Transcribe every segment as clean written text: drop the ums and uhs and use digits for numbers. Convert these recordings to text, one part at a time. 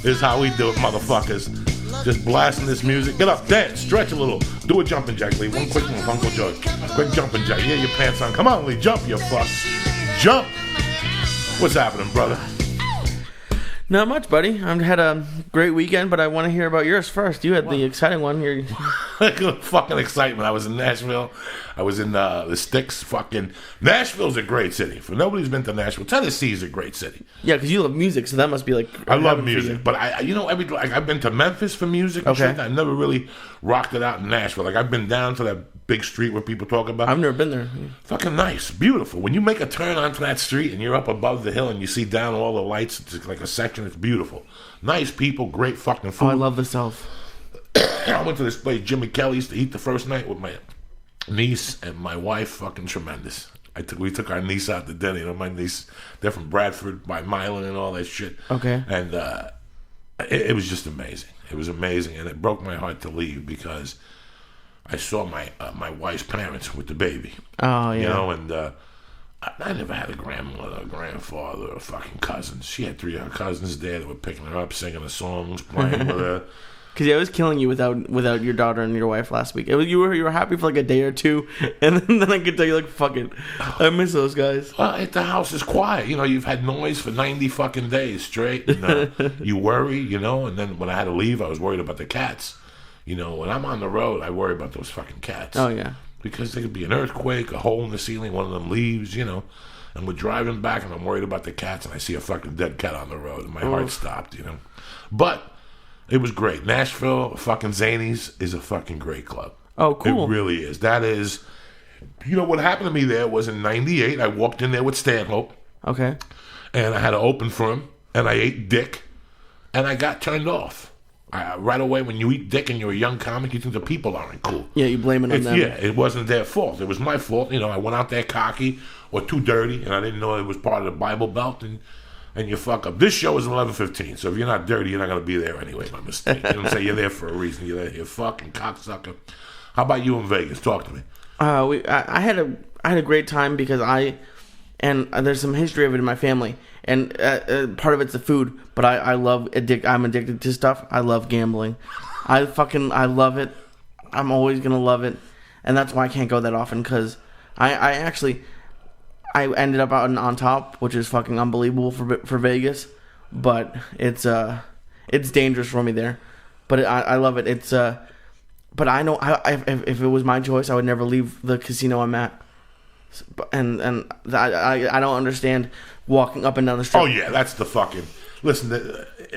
is how we do it, motherfuckers. Just blasting this music. Get up, dance, stretch a little. Do a jumping jack, Lee. One quick one with Uncle George. Quick jumping jack. Yeah, your pants on. Come on, Lee. Jump, you fuck. Jump. What's happening, brother? Not much, buddy. I had a great weekend, but I want to hear about yours first. You had the exciting one. Fucking excitement. I was in Nashville. I was in the sticks. Fucking Nashville's a great city. For nobody's been to Nashville, Tennessee is a great city. Yeah, because you love music, so that must be like. I love music, but I've been to Memphis for music. And shit. I've never really rocked it out in Nashville. Like I've been down to that big street where people talk about. I've never been there. Fucking nice, beautiful. When you make a turn onto that street and you're up above the hill and you see down all the lights, it's like a section. It's beautiful. Nice people, great fucking food. Oh, I love the South. I went to this place, Jimmy Kelly's, to eat the first night with my niece and my wife. Fucking tremendous. We took our niece out to dinner. You know, my niece, they're from Bradford by Milan and all that shit. Okay. And it was just amazing. It was amazing, and it broke my heart to leave because I saw my wife's parents with the baby. Oh, yeah. You know, and I never had a grandmother, a grandfather, or fucking cousins. She had 3 of her cousins there that were picking her up, singing the songs, playing with her. Because I was killing you without your daughter and your wife last week. You were happy for like a day or two, and then I could tell you like, fuck it, I miss those guys. Well, the house is quiet. You know, you've had noise for 90 fucking days straight. And, you worry, you know. And then when I had to leave, I was worried about the cats. You know, when I'm on the road, I worry about those fucking cats. Oh yeah. Because there could be an earthquake, a hole in the ceiling, one of them leaves, you know. And we're driving back, and I'm worried about the cats, and I see a fucking dead cat on the road, and my heart stopped, you know. But it was great. Nashville, fucking Zanies, is a fucking great club. Oh, cool. It really is. That is, you know, what happened to me there was in 98, I walked in there with Stanhope. Okay. And I had to open for him, and I ate dick, and I got turned off. Right away, when you eat dick and you're a young comic, you think the people aren't cool. Yeah, you blame it on them. Yeah, it wasn't their fault. It was my fault. You know, I went out there cocky or too dirty, and I didn't know it was part of the Bible Belt, and you fuck up. This show is 11:15, so if you're not dirty, you're not going to be there anyway, my mistake. You don't say you're there for a reason. You're there, you fucking cocksucker. How about you in Vegas? Talk to me. I had a great time because there's some history of it in my family. And part of it's the food, but I'm addicted to stuff. I love gambling. I love it. I'm always going to love it. And that's why I can't go that often, because I ended up on top, which is fucking unbelievable for Vegas. But it's dangerous for me there. But I love it. But I know if it was my choice, I would never leave the casino I'm at. And I don't understand walking up and down the street. Oh yeah, that's the fucking. Listen,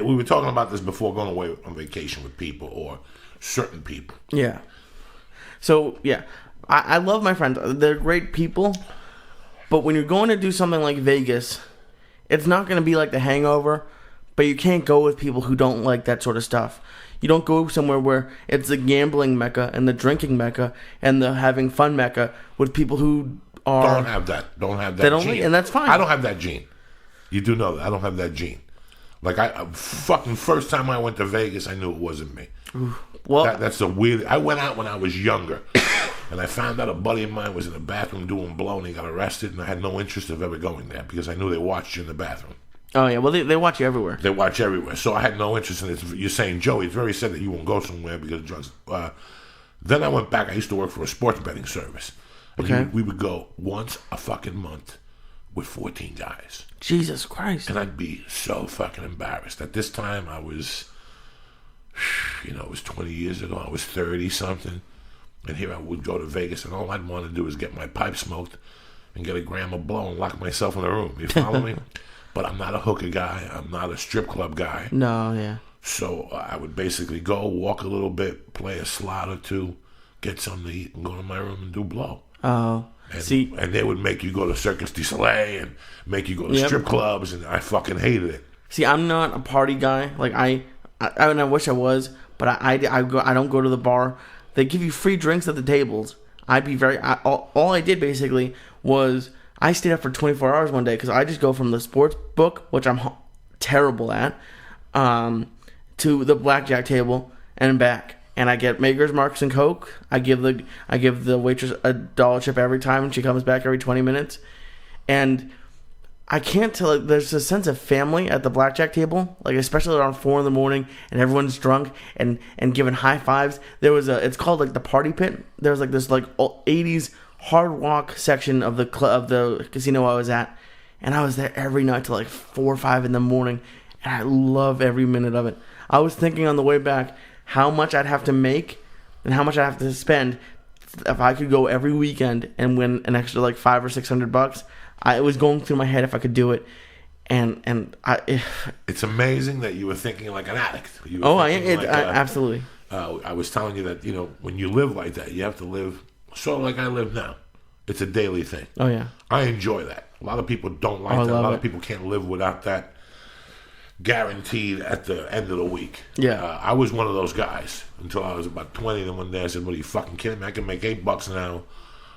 we were talking about this before going away on vacation with people or certain people. Yeah. So yeah, I love my friends. They're great people. But when you're going to do something like Vegas, it's not going to be like The Hangover. But you can't go with people who don't like that sort of stuff. You don't go somewhere where it's the gambling mecca and the drinking mecca and the having fun mecca with people who don't have that they don't gene. Like, and that's fine. I don't have that gene. You do know that. I don't have that gene. Like, I fucking first time I went to Vegas, I knew it wasn't me. Well, that's a weird. I went out when I was younger, and I found out a buddy of mine was in the bathroom doing blow, and he got arrested, and I had no interest of ever going there because I knew they watched you in the bathroom. Oh yeah, well they watch you everywhere. They watch everywhere, so I had no interest in it. You're saying, Joey, it's very sad that you won't go somewhere because of drugs. Then I went back. I used to work for a sports betting service. Okay. We would go once a fucking month with 14 guys. Jesus Christ. And I'd be so fucking embarrassed. At this time, I was, it was 20 years ago. I was 30-something. And here I would go to Vegas, and all I'd want to do is get my pipe smoked and get a gram of blow and lock myself in a room. You follow me? But I'm not a hooker guy. I'm not a strip club guy. No, yeah. So I would basically go, walk a little bit, play a slot or two, get something to eat, and go to my room and do blow. Oh, and they would make you go to Circus du Soleil and make you go to strip clubs, and I fucking hated it. See, I'm not a party guy. Like I wish I was, but I don't go to the bar. They give you free drinks at the tables. All I did basically was I stayed up for 24 hours one day because I just go from the sports book, which I'm terrible at, to the blackjack table and back. And I get Maker's Marks and Coke. I give the waitress $1 chip every time, and she comes back every 20 minutes. And I can't tell. Like, there's a sense of family at the blackjack table, like especially around 4 in the morning, and everyone's drunk and giving high fives. There was it's called like the party pit. There was like this like 80s hard rock section of the casino I was at, and I was there every night till like 4 or 5 in the morning, and I love every minute of it. I was thinking on the way back how much I'd have to make and how much I'd have to spend if I could go every weekend and win an extra like $500 or $600. It was going through my head if I could do it, and it's amazing that you were thinking like an addict. Absolutely. I was telling you that when you live like that, you have to live sort of like I live now. It's a daily thing. Oh yeah, I enjoy that. A lot of people don't like that. A lot of people can't live without that guaranteed at the end of the week. Yeah, I was one of those guys until I was about 20. And one day I said, "What are you fucking kidding me? I can make $8 an hour."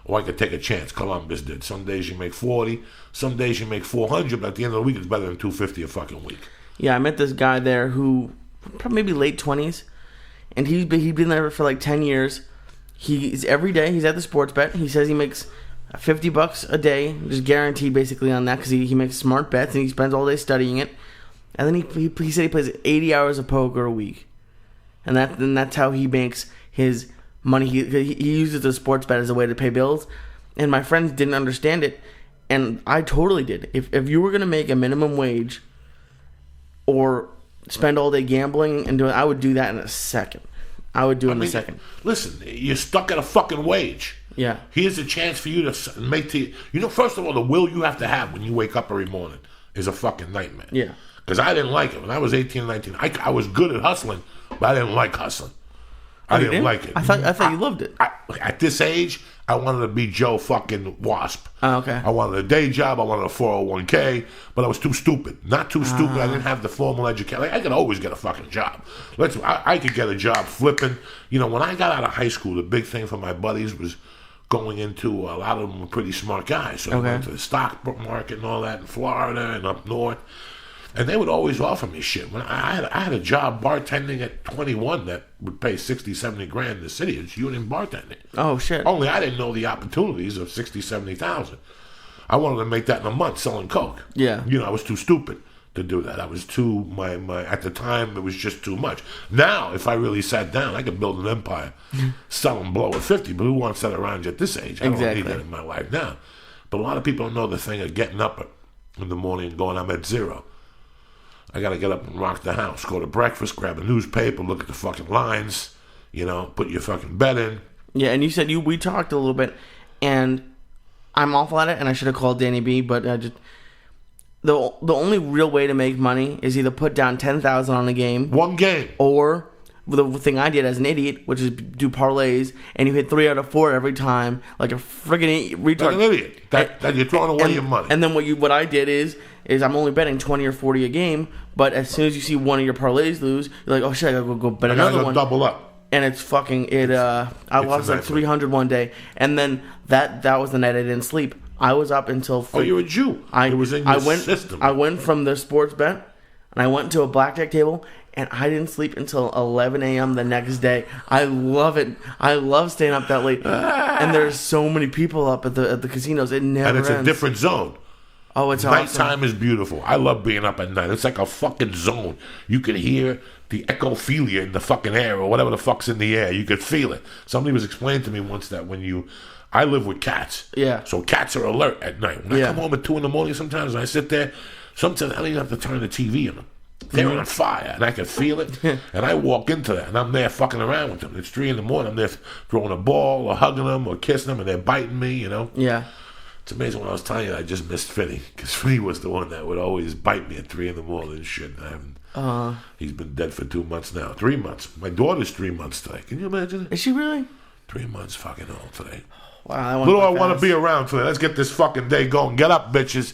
Or I could take a chance. Columbus did. Some days you make 40. Some days you make 400. But at the end of the week, it's better than 250 a fucking week. Yeah, I met this guy there who probably maybe late 20s, and he'd been there for like 10 years. He's every day he's at the sports bet. He says he makes $50 a day, just guaranteed basically on that because he makes smart bets and he spends all day studying it. And then he said he plays 80 hours of poker a week, and that's how he makes his money. He uses the sports bet as a way to pay bills, and my friends didn't understand it, and I totally did. If you were going to make a minimum wage or spend all day gambling and doing, I would do that in a second. I would do it in a second. Listen, you're stuck at a fucking wage. Yeah. Here's a chance for you to make first of all, the will you have to have when you wake up every morning is a fucking nightmare. Yeah. Because I didn't like it. When I was 18 and 19, I was good at hustling, but I didn't like hustling. I didn't like it. I thought you loved it. At this age, I wanted to be Joe fucking Wasp. Oh, okay. I wanted a day job. I wanted a 401k, but I was too stupid. Not too stupid. I didn't have the formal education. Like, I could always get a fucking job. I could get a job flipping. When I got out of high school, the big thing for my buddies was going into, a lot of them were pretty smart guys. So I went to the stock market and all that in Florida and up north. And they would always offer me shit. When I had a job bartending at 21 that would pay 60, 70 grand in the city. It's union bartending. Oh, shit. Only I didn't know the opportunities of 60, 70,000. I wanted to make that in a month selling coke. Yeah. I was too stupid to do that. I was too, at the time, it was just too much. Now, if I really sat down, I could build an empire, sell and blow at 50, but who wants that around you at this age? I don't need that in my life now. But a lot of people don't know the thing of getting up in the morning and going, I'm at zero. I got to get up and rock the house, go to breakfast, grab a newspaper, look at the fucking lines, put your fucking bet in. Yeah, and you said we talked a little bit, and I'm awful at it, and I should have called Danny B, but the only real way to make money is either put down $10,000 on a game. One game. Or the thing I did as an idiot, which is do parlays, and you hit 3 out of 4 every time, like a friggin' retard. Like an idiot. That you're throwing away your money. And then what I did is I'm only betting 20 or 40 a game, but as soon as you see one of your parlays lose, you're like, oh shit, I gotta go bet another one. Double up. And it's fucking I lost like 300 one day, and then that was the night I didn't sleep. I was up until. Oh, you're a Jew. It was in your system. I went from the sports bet, and I went to a blackjack table, and I didn't sleep until 11 a.m. the next day. I love it. I love staying up that late. And there's so many people up at the casinos. It never ends. And it's a different zone. Oh, it's awesome. Nighttime is beautiful. I love being up at night. It's like a fucking zone. You can hear the echophilia in the fucking air or whatever the fuck's in the air. You could feel it. Somebody was explaining to me once that I live with cats. Yeah. So cats are alert at night. When I come home at 2 in the morning sometimes and I sit there, sometimes I don't even have to turn the TV on. They're on fire, and I can feel it. And I walk into that, and I'm there fucking around with them. It's 3 in the morning. I'm there throwing a ball or hugging them or kissing them, and they're biting me, Yeah. It's amazing when I was telling you I just missed Finney, because Finney was the one that would always bite me at 3 in the morning and shit. He's been dead for 2 months now. 3 months. My daughter's 3 months today. Can you imagine it? Is she really? 3 months fucking old today. Wow. Little I want to be around today. Let's get this fucking day going. Get up, bitches.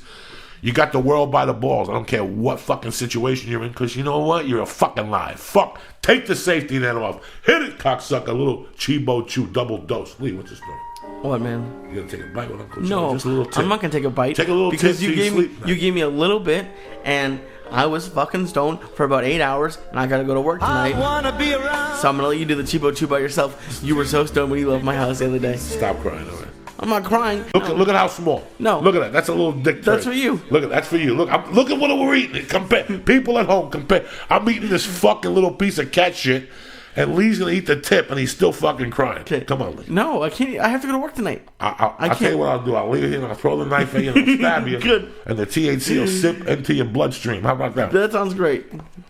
You got the world by the balls. I don't care what fucking situation you're in, because you know what? You're a fucking lie. Fuck. Take the safety net off. Hit it, cocksucker. Little Chibo Chew double dose. Lee, what's the story? What, man? You gonna take a bite with Uncle Joe? No, just a little tip. I'm not gonna take a bite. Take a little because tip you gave me a little bit, and I was fucking stoned for about 8 hours, and I gotta go to work tonight. I wanna be around. So I'm gonna let you do the Chibo Chew by yourself. You were so stoned when you left my house the other day. Stop crying, all right? I'm not crying. Look at how small. No. Look at that. That's a little dick. That's for you. That's for you. Look at what we're eating. Compare. People at home, compare. I'm eating this fucking little piece of cat shit, and Lee's gonna eat the tip, and he's still fucking crying. Okay. Come on, Lee. No, I can't. I have to go to work tonight. I'll tell you what I'll do. I'll leave it here and I'll throw the knife at you and I'll stab you. Good. And the THC will sip into your bloodstream. How about that? That sounds great.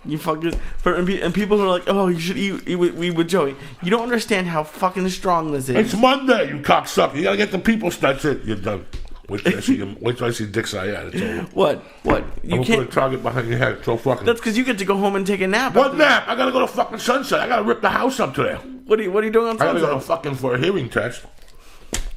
You fucking and people are like, oh, you should eat with Joey. You don't understand how fucking strong this is. It's Monday, you cocksucker. You gotta get the people. That's it. You're done. Wait till I see Dick's eye out. It's over. What? You I'm gonna can't. put a target behind your head. So fucking. That's because you get to go home and take a nap. What nap? I gotta go to fucking Sunset. I gotta rip the house up today. What are you doing on I gotta Sunset? go to fucking for a hearing test.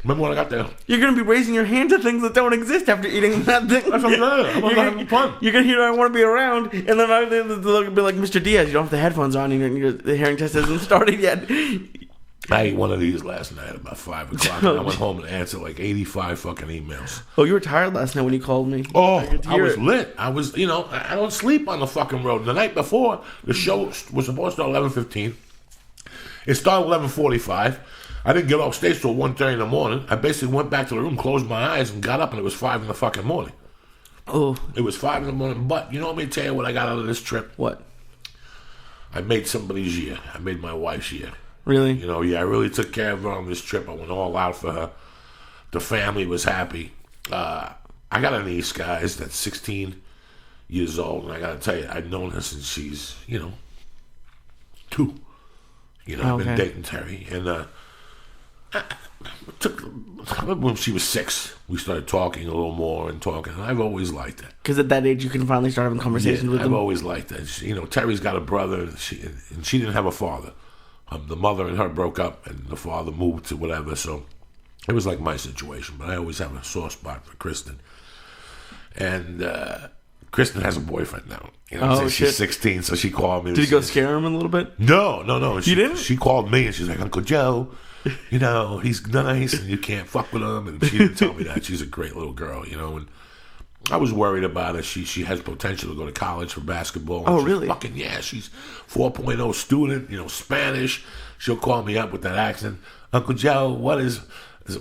Remember when I got there? You're gonna be raising your hand to things that don't exist after eating that thing. That's what I'm saying. I'm gonna have fun. You're gonna hear I want to be around, and then they'll be like, Mr. Diaz, you don't have the headphones on, and the hearing test hasn't started yet. I ate one of these last night about 5 o'clock. And I went home and answered like 85 fucking emails. Oh, you were tired last night when you called me. Oh, I was lit. I was, I don't sleep on the fucking road. The night before, the show was supposed to start 11:15. It started 11:45. I didn't get off stage till 1:30 in the morning. I basically went back to the room, closed my eyes, and got up, and it was 5 in the fucking morning. Oh. It was 5 in the morning. But, let me tell you what I got out of this trip. What? I made somebody's year. I made my wife's year. Really? I really took care of her on this trip. I went all out for her. The family was happy. I got a niece, guys, that's 16 years old, and I got to tell you, I've known her since she's, 2. I've been dating Terry, and when she was 6, we started talking a little more and talking, and I've always liked her. Because at that age, you can finally start having conversations with them. I've always liked her. Terry's got a brother, and she didn't have a father. The mother and her broke up, and the father moved to whatever, so it was like my situation, but I always have a soft spot for Kristen. And Kristen has a boyfriend now. She's 16, so she called me. Did you go scare him a little bit? No. You didn't? She called me, and she's like, Uncle Joe, he's nice, and you can't fuck with him. And she didn't tell me that. She's a great little girl, and I was worried about her. She has potential to go to college for basketball. Oh, really? Fucking, yeah. She's 4.0 student, Spanish. She'll call me up with that accent. Uncle Joe, what does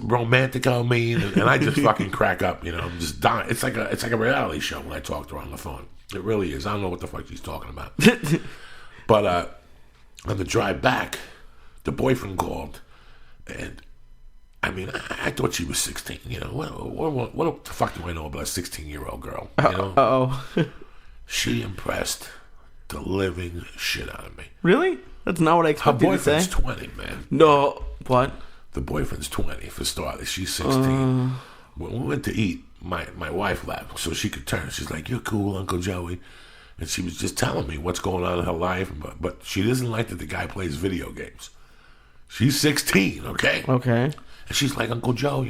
romantico mean? And I just fucking crack up, I'm just dying. It's like a reality show when I talk to her on the phone. It really is. I don't know what the fuck she's talking about. But on the drive back, the boyfriend called, and I thought she was 16. What the fuck do I know about a 16-year-old girl? Uh-oh. She impressed the living shit out of me. Really? That's not what I expected you to say. Her boyfriend's 20, man. No. What? The boyfriend's 20, for starters. She's 16. When we went to eat, my wife left so she could turn. She's like, you're cool, Uncle Joey. And she was just telling me what's going on in her life. But she doesn't like that the guy plays video games. She's 16, okay? Okay. And she's like, Uncle Joe,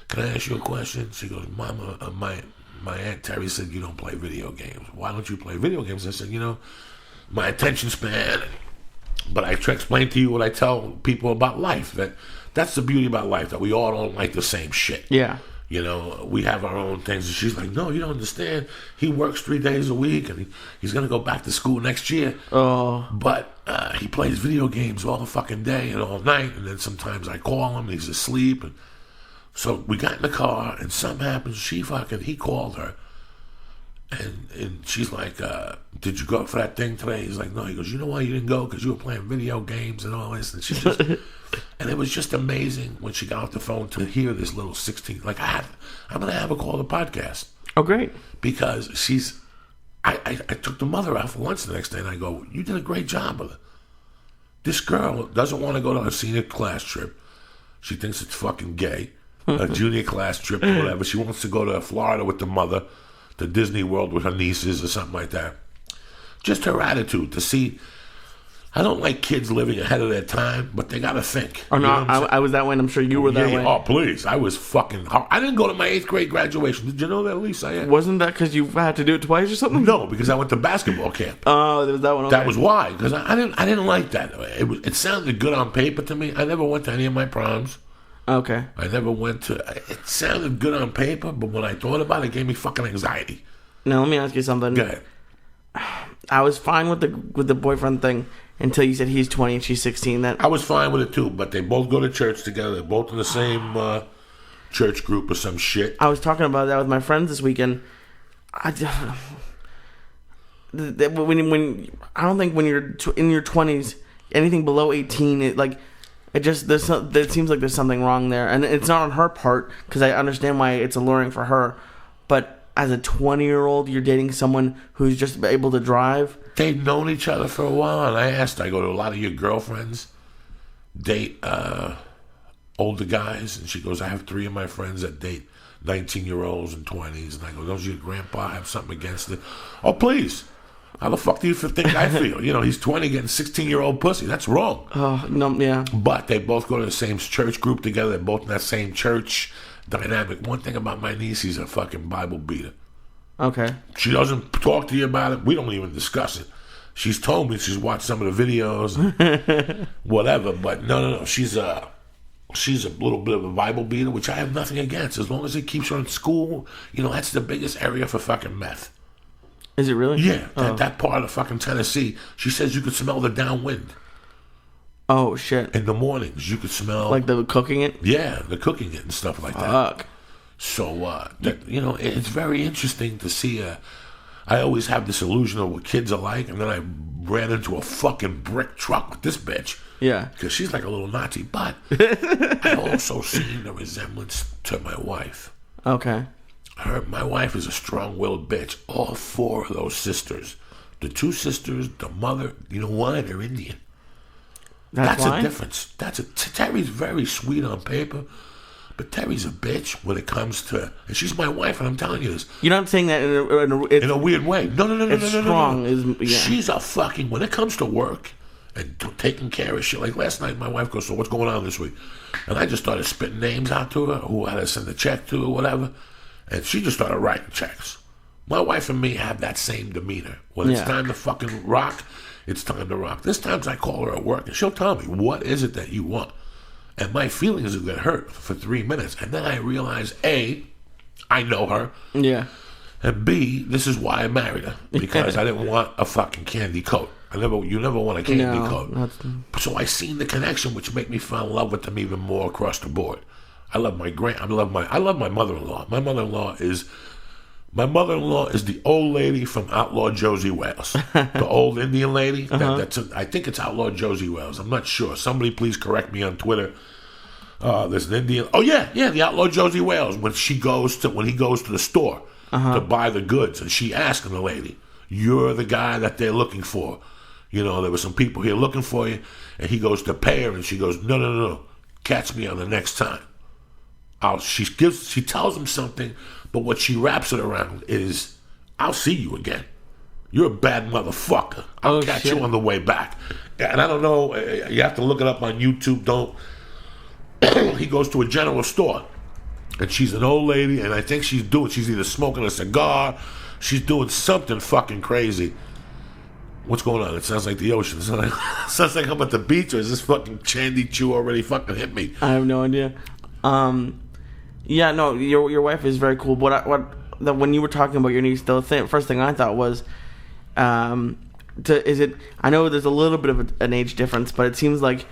can I ask you a question? She goes, Mama, my Aunt Terry said you don't play video games. Why don't you play video games? I said, my attention span. But I try to explain to you what I tell people about life. That's the beauty about life, that we all don't like the same shit. Yeah. We have our own things. And she's like, no, you don't understand. He works 3 days a week, and he's going to go back to school next year. Oh. But he plays video games all the fucking day and all night, and then sometimes I call him, and he's asleep. And so we got in the car, and something happened. He called her, and she's like, did you go up for that thing today? He's like, no. He goes, you know why you didn't go? Because you were playing video games and all this. And she just... And it was just amazing when she got off the phone to hear this little 16. Like, I'm going to have her call the podcast. Oh, great. Because I took the mother out for lunch the next day, and I go, you did a great job with her. This girl doesn't want to go to her senior class trip. She thinks it's fucking gay. A junior class trip or whatever. She wants to go to Florida with the mother, to Disney World with her nieces or something like that. Just her attitude to see... I don't like kids living ahead of their time, but they got to think. Oh, no, I was that way, and I'm sure you were that way. Oh, please. I was fucking... I didn't go to my 8th grade graduation. Did you know that, Lisa? Wasn't that because you had to do it twice or something? No, because I went to basketball camp. Oh, there was that one. Okay. That was why, because I didn't like that. It sounded good on paper to me. I never went to any of my proms. Okay. I never went to... It sounded good on paper, but when I thought about it, it gave me fucking anxiety. Now, let me ask you something. Go ahead. I was fine with the boyfriend thing until you said he's 20 and she's 16. That I was fine with it too, but they both go to church together. They're both in the same church group or some shit. I was talking about that with my friends this weekend. I don't think when you're in your 20s, anything below 18, it seems like there's something wrong there, and it's not on her part because I understand why it's alluring for her, but as a 20-year-old, you're dating someone who's just able to drive. They've known each other for a while, and I go to a lot of your girlfriends date older guys, and she goes, I have 3 of my friends that date 19-year-olds and 20s, and I go, does your grandpa have something against it? Oh, please. How the fuck do you think I feel? He's 20 getting 16-year-old pussy. That's wrong. Oh, no, yeah. But they both go to the same church group together. They're both in that same church dynamic. One thing about my niece, he's a fucking Bible beater. Okay. She doesn't talk to you about it. We don't even discuss it. She's told me she's watched some of the videos, and whatever. But no. She's a little bit of a Bible beater, which I have nothing against as long as it keeps her in school. That's the biggest area for fucking meth. Is it really? Yeah, that part of fucking Tennessee. She says you could smell the downwind. Oh shit! In the mornings, you could smell like the cooking it. Yeah, the cooking it and stuff like that. So it's very interesting to see. I always have this illusion of what kids are like, and then I ran into a fucking brick truck with this bitch. Yeah, because she's like a little Nazi, but I also seen the resemblance to my wife. Okay. My wife is a strong-willed bitch. All 4 of those sisters, the 2 sisters, the mother, you know why? They're Indian. That's why? A difference. Terry's very sweet on paper, but Terry's a bitch when it comes to, and she's my wife, and I'm telling you this. You're not saying that in a weird way. No. It's strong. Yeah. She's a fucking, when it comes to work and taking care of shit. Like last night, my wife goes, so what's going on this week? And I just started spitting names out to her, who I had to send a check to or whatever. And she just started writing checks. My wife and me have that same demeanor. When it's time to fucking rock, it's time to rock. There's times I call her at work and she'll tell me, what is it that you want? And my feelings will get hurt for 3 minutes. And then I realize, A, I know her. Yeah. And B, this is why I married her. Because I didn't want a fucking candy coat. You never want a candy coat. So I seen the connection, which made me fall in love with them even more across the board. I love my mother-in-law. My mother-in-law is the old lady from Outlaw Josie Wales, the old Indian lady. I think it's Outlaw Josie Wales. I'm not sure. Somebody please correct me on Twitter. There's an Indian. Oh yeah, the Outlaw Josie Wales. When he goes to the store to buy the goods, and she asking the lady, "You're the guy that they're looking for." There were some people here looking for you, and he goes to pay her, and she goes, "No, catch me on the next time." She tells him something, but what she wraps it around is, I'll see you again. You're a bad motherfucker. I'll catch you on the way back. And I don't know, you have to look it up on YouTube. He goes to a general store, and she's an old lady, and I think she's either smoking a cigar, she's doing something fucking crazy. What's going on? It sounds like the ocean. It sounds like I'm at the beach, or is this fucking Chandy Chew already fucking hit me? I have no idea. Yeah, no, your wife is very cool. When you were talking about your niece, the first thing I thought was, I know there's a little bit of an age difference, but it seems like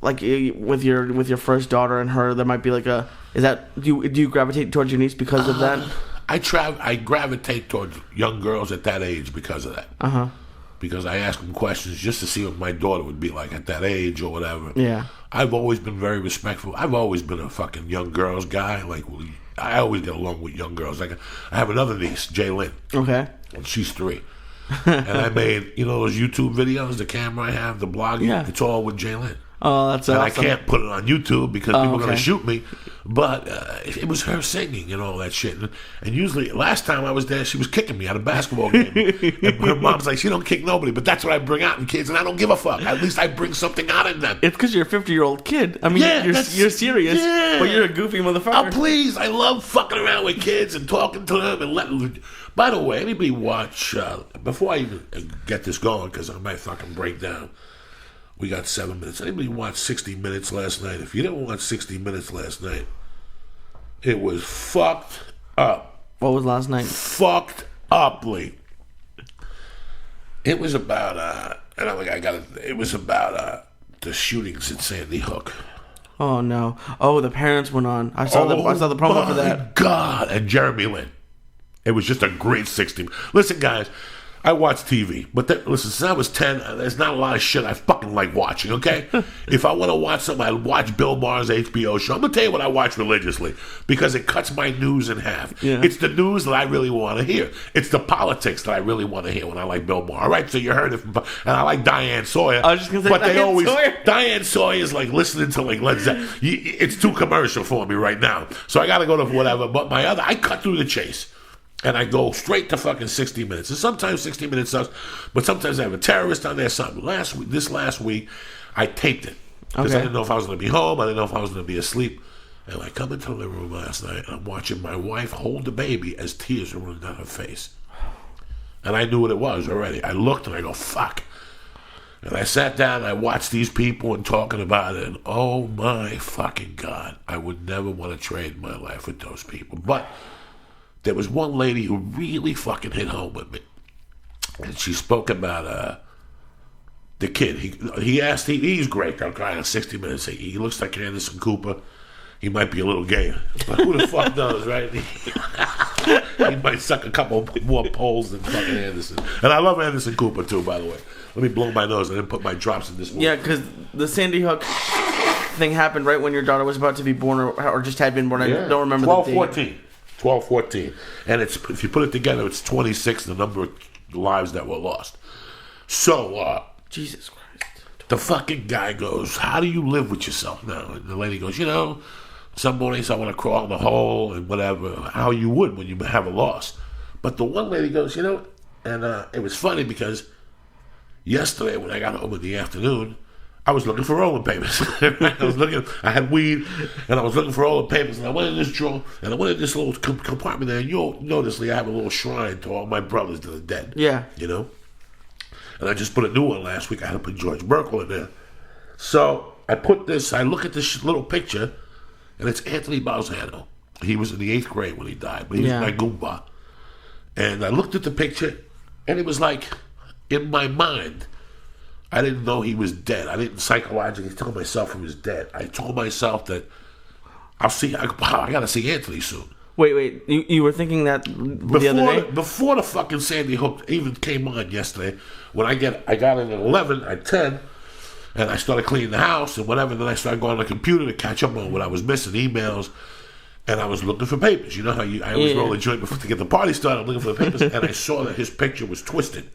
with your first daughter and her, there might be do you gravitate towards your niece because of that? I gravitate towards young girls at that age because of that. Because I ask them questions just to see what my daughter would be like at that age or whatever. Yeah. I've always been very respectful. I've always been a fucking young girls guy. I always get along with young girls. I have another niece, Jaylyn. Okay. And she's 3. And I made, those YouTube videos, the camera I have, the blogging. Yeah. It's all with Jaylyn. Oh, that's awesome. And I can't put it on YouTube because people are going to shoot me. But it was her singing and all that shit. And usually, last time I was there, she was kicking me at a basketball game. And her mom's like, she don't kick nobody. But that's what I bring out in kids, and I don't give a fuck. At least I bring something out in them. It's because you're a 50-year-old kid. I mean, you're serious, but you're a goofy motherfucker. Oh, please. I love fucking around with kids and talking to them and letting them. By the way, anybody watch, before I even get this going, because I might fucking break down. We got 7 minutes. Anybody watch 60 Minutes last night? If you didn't watch 60 Minutes last night, it was fucked up. What was last night? Fucked up, Lee. It was about, it was about the shootings at Sandy Hook. Oh no! Oh, the parents went on. I saw the promo for that. Oh my God! And Jeremy Lin. It was just a great 60. Listen, guys, I watch TV, but listen, since I was 10, there's not a lot of shit I fucking like watching, okay? If I want to watch something, I watch Bill Maher's HBO show. I'm going to tell you what I watch religiously because it cuts my news in half. Yeah. It's the news that I really want to hear. It's the politics that I really want to hear when I like Bill Maher. All right, so you heard it from, and I like Diane Sawyer. I was just going to say Sawyer. Diane Sawyer is like listening to like Led Zeppelin. It's too commercial for me right now. So I got to go to whatever. But I cut through the chase. And I go straight to fucking 60 Minutes. And sometimes 60 Minutes sucks, but sometimes I have a terrorist on there, something. This last week, I taped it. Because I didn't know if I was going to be home. I didn't know if I was going to be asleep. And I come into the living room last night, and I'm watching my wife hold the baby as tears are running down her face. And I knew what it was already. I looked, and I go, fuck. And I sat down, and I watched these people and talking about it, and oh my fucking God. I would never want to trade my life with those people. But there was one lady who really fucking hit home with me. And she spoke about the kid. He's great, that guy on 60 Minutes. He looks like Anderson Cooper. He might be a little gay. But who the fuck knows, right? He might suck a couple more poles than fucking Anderson. And I love Anderson Cooper, too, by the way. Let me blow my nose. I didn't put my drops in this movie. Yeah, because the Sandy Hook thing happened right when your daughter was about to be born or just had been born. I don't remember 12-14. 12-14. And it's, if you put it together, it's 26, the number of lives that were lost. So, Jesus Christ. The fucking guy goes, how do you live with yourself now? And the lady goes, some mornings I want to crawl in the hole and whatever, how you would when you have a loss. But the one lady goes, and it was funny because yesterday when I got home in the afternoon, I was looking for rolling papers. I had weed, and I was looking for rolling papers, and I went in this drawer, and I went in this little compartment there, and you'll notice I have a little shrine to all my brothers that are dead. Yeah. And I just put a new one last week. I had to put George Merkel in there. So I look at this little picture, and it's Anthony Balzano. He was in the 8th grade when he died, but he was my Goomba. And I looked at the picture, and it was like, in my mind, I didn't know he was dead. I didn't psychologically tell myself he was dead. I told myself that I got to see Anthony soon. Wait. You were thinking that the other day? Before the fucking Sandy Hook even came on yesterday, when I got in at 11, at 10, and I started cleaning the house and whatever, then I started going on the computer to catch up on what I was missing, emails, and I was looking for papers. You know how I always roll a joint before to get the party started. I'm looking for the papers, and I saw that his picture was twisted.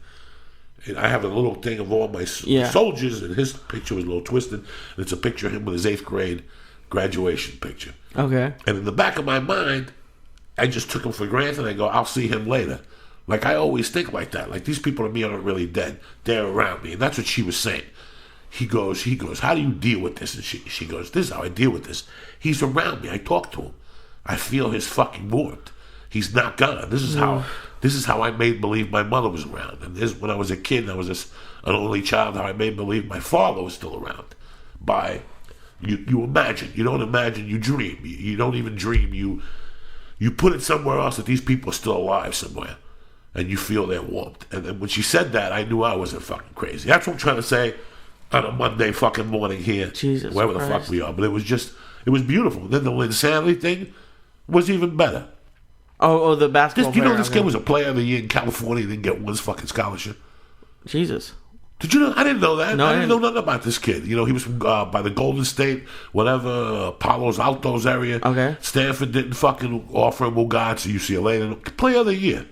And I have a little thing of all my soldiers, and his picture was a little twisted. And it's a picture of him with his 8th grade graduation picture. Okay. And in the back of my mind, I just took him for granted. I go, I'll see him later. Like, I always think like that. Like, these people to me aren't really dead. They're around me. And that's what she was saying. He goes, how do you deal with this? And she goes, this is how I deal with this. He's around me. I talk to him. I feel his fucking warmth. He's not gone. This is how I made believe my mother was around. And this, when I was a kid and I was an only child, how I made believe my father was still around. You imagine. You don't imagine. You dream. You don't even dream. You put it somewhere else that these people are still alive somewhere. And you feel their warmth. And then when she said that, I knew I wasn't fucking crazy. That's what I'm trying to say on a Monday fucking morning here. Jesus wherever Christ. the fuck we are. But it was beautiful. And then the insanity thing was even better. Oh, the basketball player. You know this kid was a player of the year in California and didn't get one fucking scholarship? Jesus. Did you know? I didn't know that. No, I didn't know nothing about this kid. He was from by the Golden State, whatever, Palos Altos area. Okay. Stanford didn't fucking offer him Ugats to UCLA. Player of the year.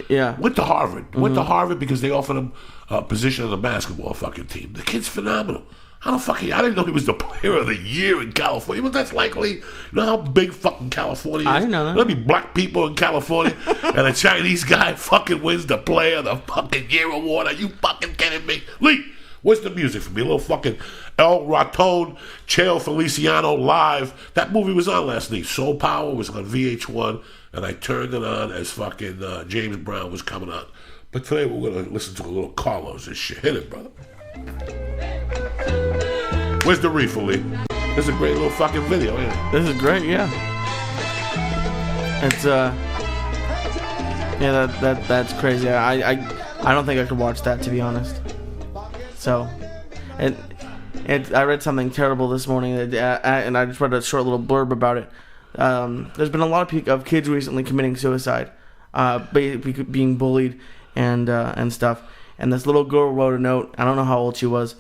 Yeah. Went to Harvard. Mm-hmm. Went to Harvard because they offered him a position on the basketball fucking team. The kid's phenomenal. How the fuck? I didn't know he was the player of the year in California. But that's likely. You know how big fucking California is? I didn't know that. There'll be black people in California, and a Chinese guy fucking wins the player of the fucking year award. Are you fucking kidding me? Lee, where's the music for me? A little fucking El Raton, Cheo Feliciano live. That movie was on last night. Soul Power was on VH1, and I turned it on as fucking James Brown was coming on. But today we're going to listen to a little Carlos and shit. Hit it, brother. Where's the reefer, Lee? This is a great little fucking video, ain't it? This is great, yeah. It's that's crazy. I don't think I could watch that, to be honest. So, and I read something terrible this morning, and I just read a short little blurb about it. There's been a lot of kids recently committing suicide, being bullied and stuff. And this little girl wrote a note. I don't know how old she was,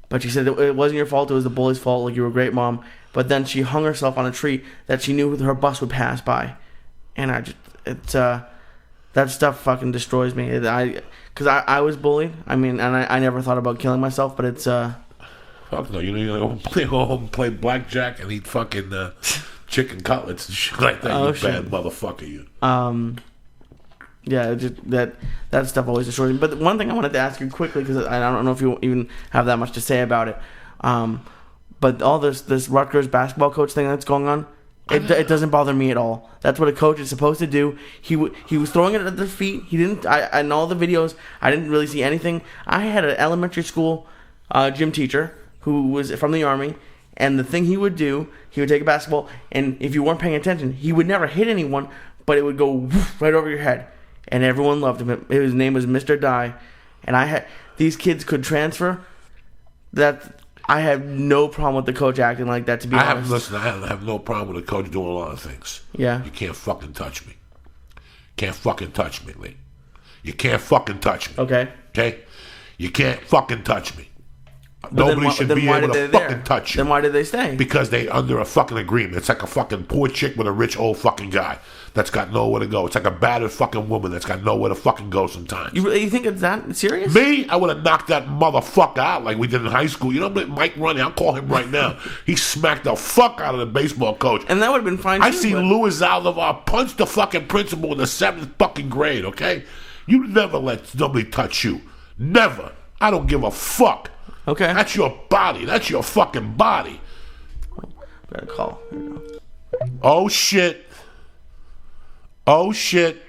but she said it wasn't your fault. It was the bully's fault. Like, you were a great mom. But then she hung herself on a tree that she knew her bus would pass by, and that stuff fucking destroys me. Because I was bullied. I mean, and I never thought about killing myself, but it's Fuck no, you're gonna go home and play blackjack and eat fucking chicken cutlets and shit like that. You bad motherfucker, you. Yeah, that stuff always destroys me. But one thing I wanted to ask you quickly, because I don't know if you even have that much to say about it. But all this Rutgers basketball coach thing that's going on, it doesn't bother me at all. That's what a coach is supposed to do. He was throwing it at their feet. He didn't. In all the videos, I didn't really see anything. I had an elementary school gym teacher who was from the Army, and the thing he would do, he would take a basketball, and if you weren't paying attention, he would never hit anyone, but it would go right over your head, and everyone loved him. His name was Mr. Die, and these kids could transfer. I have no problem with the coach acting like that, to be honest. I have no problem with the coach doing a lot of things. Yeah. You can't fucking touch me. Can't fucking touch me, Lee. You can't fucking touch me. Okay. Okay? You can't fucking touch me. Nobody should be able to fucking touch you. Then why did they stay? Because they under a fucking agreement. It's like a fucking poor chick with a rich old fucking guy that's got nowhere to go. It's like a battered fucking woman that's got nowhere to fucking go sometimes. You think it's that serious? Me? I would have knocked that motherfucker out like we did in high school. You know what, Mike Runny? I'll call him right now. He smacked the fuck out of the baseball coach. And that would have been fine, I seen Louis Alvar punch the fucking principal in the 7th fucking grade, okay? You never let somebody touch you. Never. I don't give a fuck. Okay. That's your body. That's your fucking body. Got a call. Here we go. Oh, shit. Oh, shit.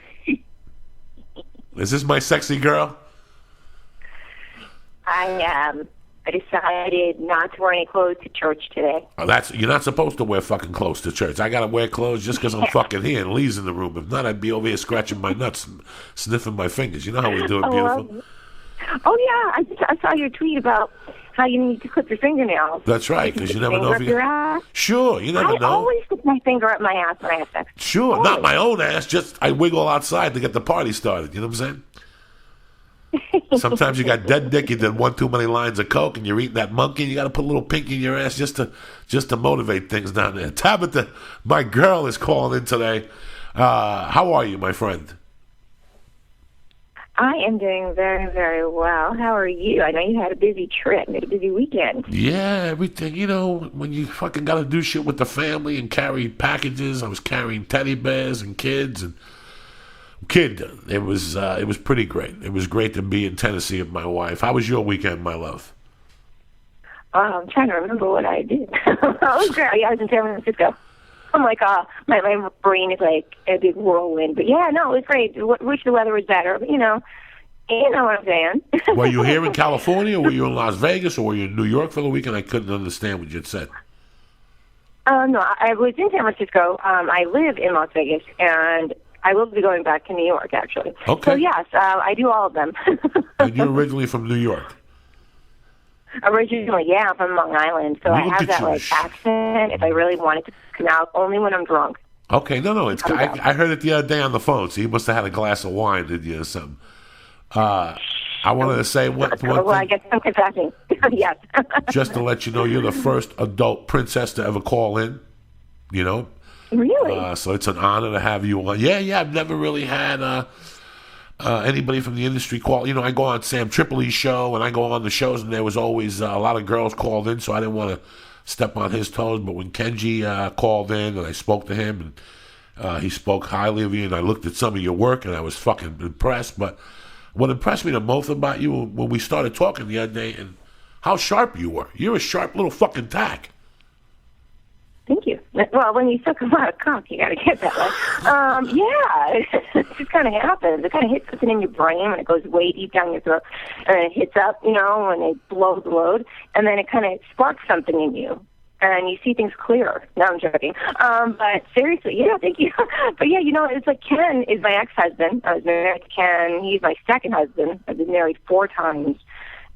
Is this my sexy girl? I decided not to wear any clothes to church today. Oh, you're not supposed to wear fucking clothes to church. I got to wear clothes just because I'm fucking here and Lee's in the room. If not, I'd be over here scratching my nuts and sniffing my fingers. You know how we do it, beautiful? Oh, yeah. I saw your tweet about how you need to clip your fingernails. That's right, because you never know if you your ass. Sure, you never know. I always stick my finger up my ass when I have sex. Sure, always. Not my own ass, just I wiggle outside to get the party started. You know what I'm saying? Sometimes you got dead dick, you did one too many lines of coke, and you're eating that monkey, and you got to put a little pinky in your ass just to motivate things down there. Tabitha, my girl, is calling in today. How are you, my friend? I am doing very, very well. How are you? I know you had a busy trip, had a busy weekend. Yeah, everything. You know, when you fucking got to do shit with the family and carry packages, I was carrying teddy bears and kids and it was pretty great. It was great to be in Tennessee with my wife. How was your weekend, my love? I'm trying to remember what I did. It was great. Yeah, I was in San Francisco. I'm like, my brain is like a big whirlwind. But yeah, no, it was great. Wish the weather was better. But, you know what I'm saying. Were you here in California, or were you in Las Vegas, or were you in New York for the weekend? I couldn't understand what you said. No, I was in San Francisco. I live in Las Vegas, and I will be going back to New York, actually. Okay. So, yes, I do all of them. And you're originally from New York? Originally, yeah, I'm from Long Island, so I have that accent. If I really wanted to come out, only when I'm drunk. Okay, no, it's. I heard it the other day on the phone. So you must have had a glass of wine, did you, or something? I wanted to say one thing. Well, I guess I'm confessing. Yes. Just to let you know, you're the first adult princess to ever call in. You know. Really? So it's an honor to have you on. Yeah. I've never really had. Anybody from the industry call. You know, I go on Sam Tripoli's show, and I go on the shows, and there was always a lot of girls called in, so I didn't want to step on his toes. But when Kenji called in, and I spoke to him, and he spoke highly of you, and I looked at some of your work, and I was fucking impressed. But what impressed me the most about you when we started talking the other day, and how sharp you were. You're a sharp little fucking tack. Thank you. Well, when you suck a lot of cock, you got to get that way. Yeah, it just kind of happens. It kind of hits something in your brain when it goes way deep down your throat, and it hits up, when it blows the load, and then it kind of sparks something in you, and you see things clearer. No, I'm joking. But seriously, yeah, thank you. But yeah, it's like Ken is my ex-husband. I was married to Ken. He's my second husband. I've been married 4 times.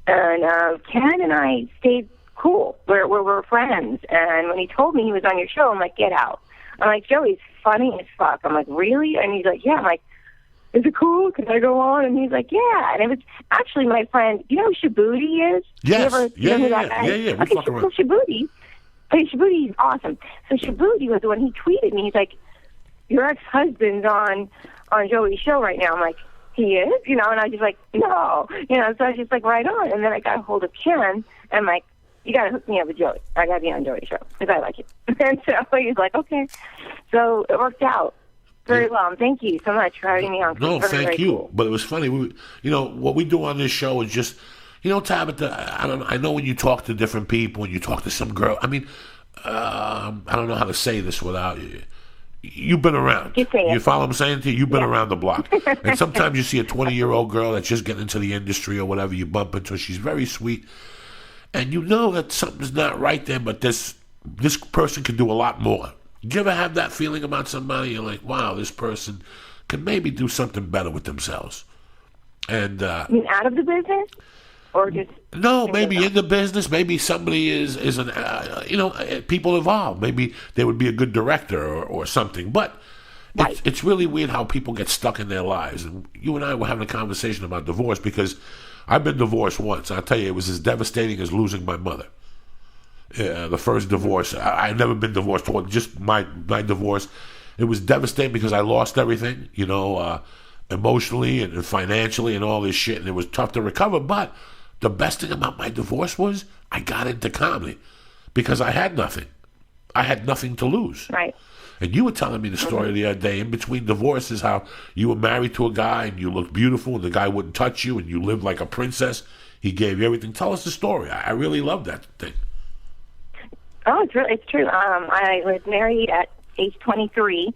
And Ken and I stayed cool. We're friends. And when he told me he was on your show, I'm like, get out. I'm like, Joey's funny as fuck. I'm like, really? And he's like, yeah. I'm like, is it cool? Can I go on? And he's like, yeah. And it was actually my friend. You know who Shabuti is? Yes. You know that guy? Yeah. Okay, so Shabuti. Okay, Shabuti is awesome. So Shabuti was the one, he tweeted me. He's like, your ex-husband's on Joey's show right now. I'm like, he is? You know, and I was just like, no. You know, so I was just like, right on. And then I got a hold of Ken, and I'm like, you got to hook me up with Joey. I got to be on Joey's show because I like it. And so he's like, okay. So it worked out very well. And thank you so much for having me on. No, very, thank you. Cool. But it was funny. What we do on this show is just, Tabitha, I know when you talk to different people, when you talk to some girl, I mean, I don't know how to say this without you. You've been around. You follow what I'm saying to you? You've been around the block. And sometimes you see a 20-year-old girl that's just getting into the industry or whatever, you bump into her. She's very sweet. And you know that something's not right there, but this person can do a lot more. Do you ever have that feeling about somebody? You're like, wow, this person could maybe do something better with themselves. And you mean out of the business? Or just no, maybe in the business. Maybe somebody is an people evolve. Maybe they would be a good director or something. But it's really weird how people get stuck in their lives. And you and I were having a conversation about divorce because I've been divorced once. I'll tell you, it was as devastating as losing my mother. The first divorce. I've never been divorced before. Just my divorce. It was devastating because I lost everything, emotionally and financially and all this shit. And it was tough to recover. But the best thing about my divorce was I got into comedy because I had nothing. I had nothing to lose. Right. And you were telling me the story the other day in between divorces, how you were married to a guy and you looked beautiful and the guy wouldn't touch you and you lived like a princess. He gave you everything. Tell us the story. I really love that thing. Oh, it's true. I was married at age 23,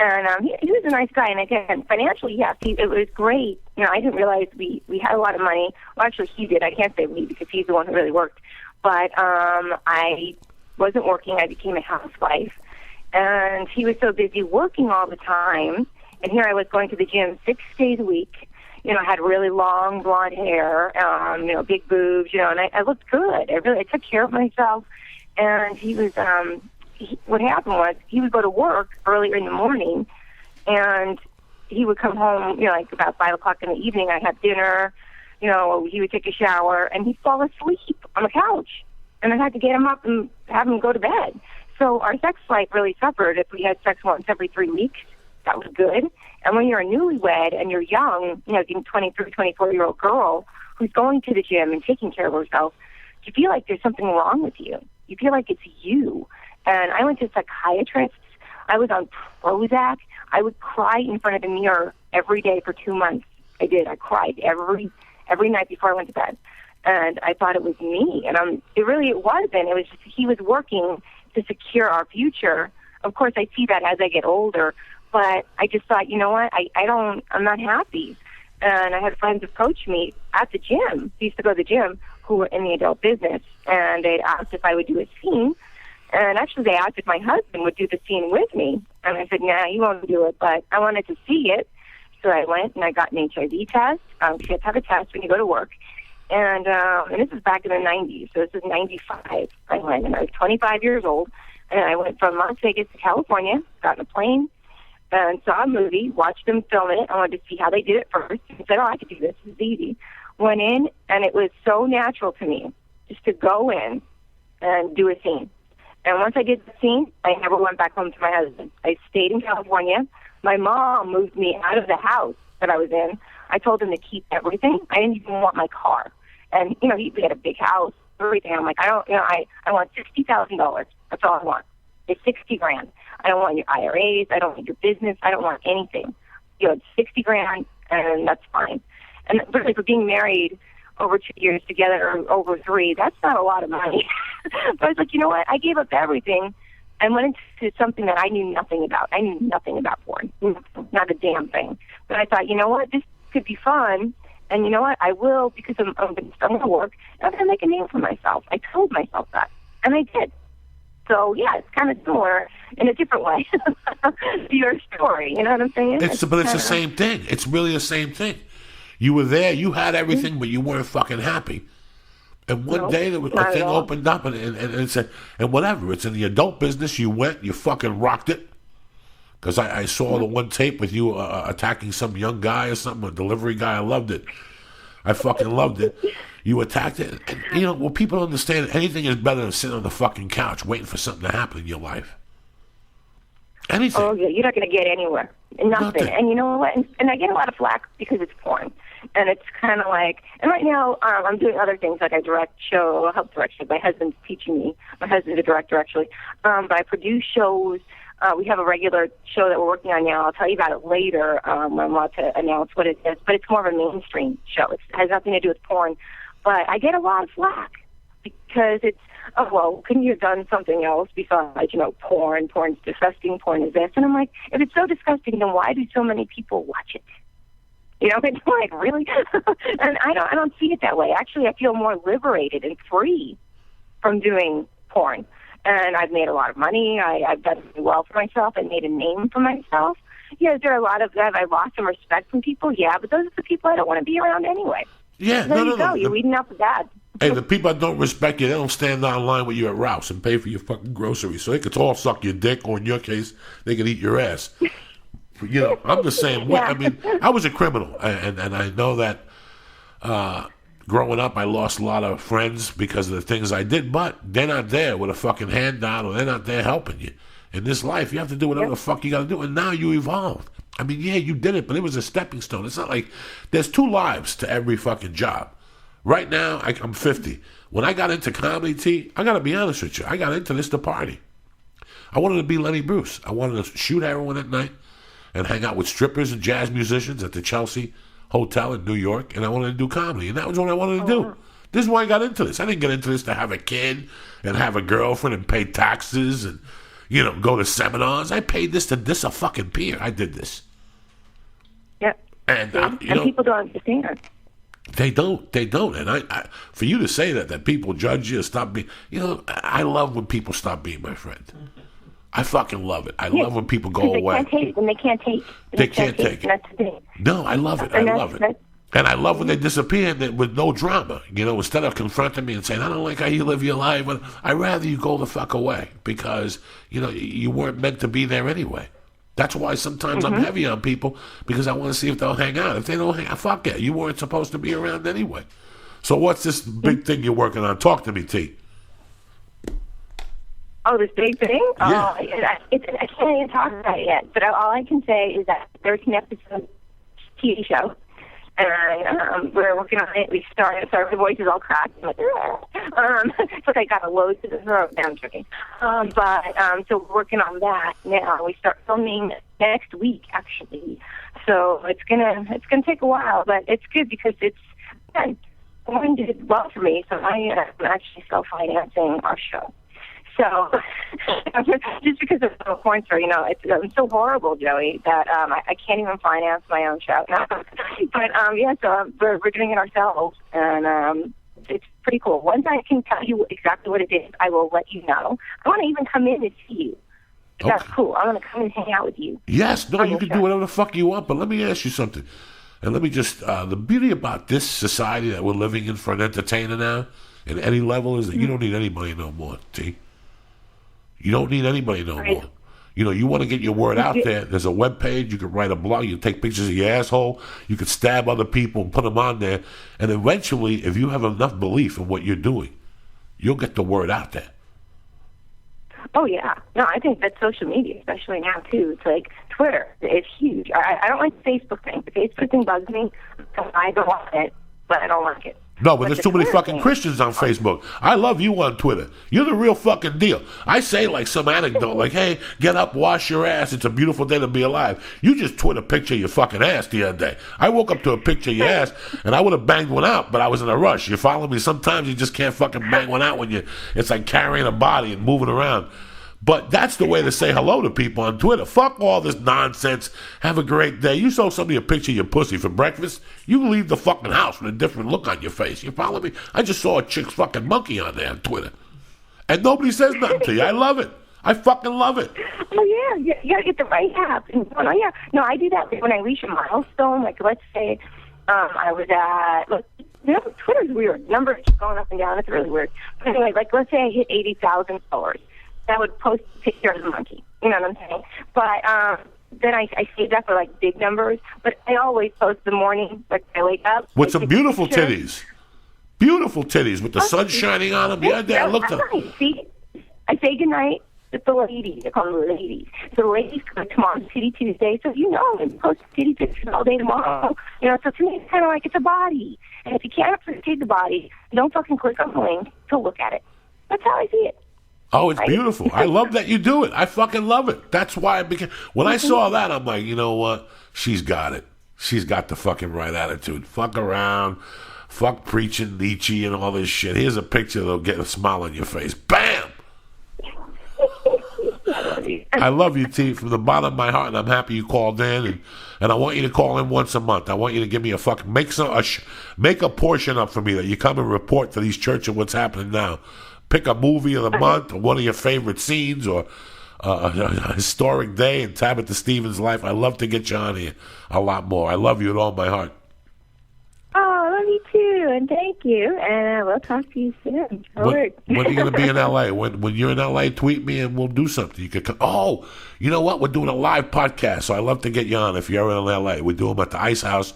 and he was a nice guy. And again, financially, yes, it was great. I didn't realize we had a lot of money. Well, actually, he did. I can't say we because he's the one who really worked. But I wasn't working. I became a housewife. And he was so busy working all the time. And here I was going to the gym 6 days a week. I had really long blonde hair, big boobs, and I looked good. I took care of myself. And he was, what happened was he would go to work earlier in the morning and he would come home, like about 5 o'clock in the evening. I'd have dinner, he would take a shower and he'd fall asleep on the couch. And I had to get him up and have him go to bed. So our sex life really suffered. If we had sex once every 3 weeks, that was good. And when you're a newlywed and you're young, being 23, 24-year-old girl who's going to the gym and taking care of herself, you feel like there's something wrong with you. You feel like it's you. And I went to psychiatrists. I was on Prozac. I would cry in front of the mirror every day for 2 months. I did. I cried every night before I went to bed. And I thought it was me. And it wasn't. It was just he was working to secure our future. Of course, I see that as I get older. But I just thought, you know what? I'm not happy. And I had friends approach me at the gym. They used to go to the gym who were in the adult business. And they asked if I would do a scene. And actually, they asked if my husband would do the scene with me. And I said, nah, he won't do it. But I wanted to see it. So I went and I got an HIV test. You have to have a test when you go to work. And this is back in the 90s. So this is 95. I went and I was 25 years old. And I went from Las Vegas to California, got in a plane, and saw a movie, watched them film it. I wanted to see how they did it first. And said, I could do this. This is easy. Went in, and it was so natural to me just to go in and do a scene. And once I did the scene, I never went back home to my husband. I stayed in California. My mom moved me out of the house that I was in. I told him to keep everything. I didn't even want my car. And, he had a big house, everything. I'm like, I want $60,000. That's all I want. It's $60,000. I don't want your IRAs. I don't want your business. I don't want anything. It's $60,000, and that's fine. And really, for being married over 2 years together, or over 3, that's not a lot of money. But I was like, you know what? I gave up everything and went into something that I knew nothing about. I knew nothing about porn, not a damn thing. But I thought, you know what? This could be fun. And you know what? I will, because I'm going to work. And I'm going to make a name for myself. I told myself that, and I did. So, yeah, it's kind of similar in a different way to your story. You know what I'm saying? It's the same thing. It's really the same thing. You were there. You had everything, but you weren't fucking happy. And one day there was not a at thing all. opened up and it said, and whatever, it's in the adult business. You went, you fucking rocked it. Because I saw the one tape with you attacking some young guy or something, a delivery guy. I loved it. I fucking loved it. You attacked it. And, you know, well, people don't understand anything is better than sitting on the fucking couch waiting for something to happen in your life. Anything. Oh, yeah, you're not going to get anywhere. Nothing. And you know what? And I get a lot of flack because it's porn. And it's kind of like, and right now I'm doing other things, like I direct show, help direct shows. My husband's teaching me. My husband's a director, actually. But I produce shows. We have a regular show that we're working on now. I'll tell you about it later when I'm allowed to announce what it is. But it's more of a mainstream show. It has nothing to do with porn. But I get a lot of flack because it's, oh, well, couldn't you have done something else besides, you know, porn? Porn's disgusting. Porn is this. And I'm like, if it's so disgusting, then why do so many people watch it? You know, it's like, really? And I don't see it that way. Actually, I feel more liberated and free from doing porn. And I've made a lot of money. I've done really well for myself. I made a name for myself. Yeah, there are a lot of that. I lost some respect from people. Yeah, but those are the people I don't want to be around anyway. Yeah, so there you go. You're weeding out the bad. Hey, the people that don't respect you, they don't stand online with you at Rouse and pay for your fucking groceries. So they could all suck your dick, or in your case, they could eat your ass. You know, I'm the same way. I mean, I was a criminal, and I know that growing up, I lost a lot of friends because of the things I did, but they're not there with a fucking handout, or they're not there helping you. In this life, you have to do whatever the fuck you got to do, and now you evolved. I mean, yeah, you did it, but it was a stepping stone. It's not like there's two lives to every fucking job. Right now, I'm 50. When I got into comedy, T, I got to be honest with you, I got into this to party. I wanted to be Lenny Bruce. I wanted to shoot heroin at night and hang out with strippers and jazz musicians at the Chelsea Hotel in New York, and I wanted to do comedy, and that was what I wanted to do. This is why I got into this. I didn't get into this to have a kid and have a girlfriend and pay taxes and, you know, go to seminars. I paid this to this a fucking peer. I did this. Yep. And, and people don't understand. They don't. And I for you to say that people judge you, stop being, you know, I love when people stop being my friend. I fucking love it. I love when people go away. They can't take. They can't take it. That's the thing. No, I love it. I love it. And I love when they disappear with no drama. You know, instead of confronting me and saying, I don't like how you live your life, but I'd rather you go the fuck away because, you know, you weren't meant to be there anyway. That's why sometimes I'm heavy on people, because I want to see if they'll hang out. If they don't hang out, fuck it. You weren't supposed to be around anyway. So what's this big thing you're working on? Talk to me, T. Oh, this big thing? Yeah. I can't even talk about it yet. But all I can say is that 13 episode TV show. And we're working on it. We started. Sorry, my voice is all cracked. I'm like, it's like I got a load to the throat. No, I'm joking. So we're working on that now. We start filming next week, actually. So it's gonna take a while, but it's good because porn did well for me. So I am actually self-financing our show. So, just because of the porn star, you know, I'm so horrible, Joey, that I can't even finance my own show. No. But, so we're doing it ourselves, and it's pretty cool. Once I can tell you exactly what it is, I will let you know. I want to even come in and see you. Okay. That's cool. I want to come and hang out with you. Yes, no, you can do whatever the fuck you want, but let me ask you something. And let me just, the beauty about this society that we're living in for an entertainer now, at any level, is that you don't need anybody no more, T. You don't need anybody no more. You know, you want to get your word out there. There's a web page. You can write a blog. You can take pictures of your asshole. You can stab other people and put them on there. And eventually, if you have enough belief in what you're doing, you'll get the word out there. Oh, yeah. No, I think that social media, especially now, too, it's like Twitter is huge. I don't like the Facebook thing. The Facebook thing bugs me. I don't want it, but I don't like it. No, but there's too many fucking Christians on Facebook. I love you on Twitter. You're the real fucking deal. I say like some anecdote, like, hey, get up, wash your ass. It's a beautiful day to be alive. You just tweet a picture of your fucking ass the other day. I woke up to a picture of your ass, and I would have banged one out, but I was in a rush. You follow me? Sometimes you just can't fucking bang one out when it's like carrying a body and moving around. But that's the way to say hello to people on Twitter. Fuck all this nonsense. Have a great day. You show somebody a picture of your pussy for breakfast, you leave the fucking house with a different look on your face. You follow me? I just saw a chick's fucking monkey on there on Twitter. And nobody says nothing to you. I love it. I fucking love it. Oh, yeah. You got to get the right app. Oh, yeah. No, I do that when I reach a milestone. Like, let's say I was at, Twitter's weird. Numbers keep going up and down. It's really weird. But anyway, like, let's say I hit 80,000 followers. I would post a picture of the monkey. You know what I'm saying? But then I save that for, like, big numbers. But I always post the morning, like, I wake up. With some beautiful titties. Beautiful titties with the sun shining on them. Yeah, I looked up. See, I say goodnight with the ladies. I call them the ladies. So the ladies come tomorrow's Titty Tuesday. So, you know, I'm going to post titty pictures all day tomorrow. You know, so to me, it's kind of like it's a body. And if you can't appreciate the body, don't fucking click on the link to look at it. That's how I see it. Oh, it's beautiful. I love that you do it. I fucking love it. That's why I became... When I saw that, I'm like, you know what? She's got it. She's got the fucking right attitude. Fuck around. Fuck preaching Nietzsche and all this shit. Here's a picture that'll get a smile on your face. Bam! I love you, T, from the bottom of my heart, and I'm happy you called in. And I want you to call in once a month. I want you to give me a fucking... Make a portion up for me that you come and report to these churches what's happening now. Pick a movie of the month, or one of your favorite scenes, or a historic day in Tabitha Stevens' life. I love to get you on here a lot more. I love you with all my heart. Oh, I love you too, and thank you. And we'll talk to you soon. When are you going to be in L.A.? When you're in L.A., tweet me and we'll do something. You could come. Oh, you know what? We're doing a live podcast, so I'd love to get you on if you're in L.A. We do them at the Ice House.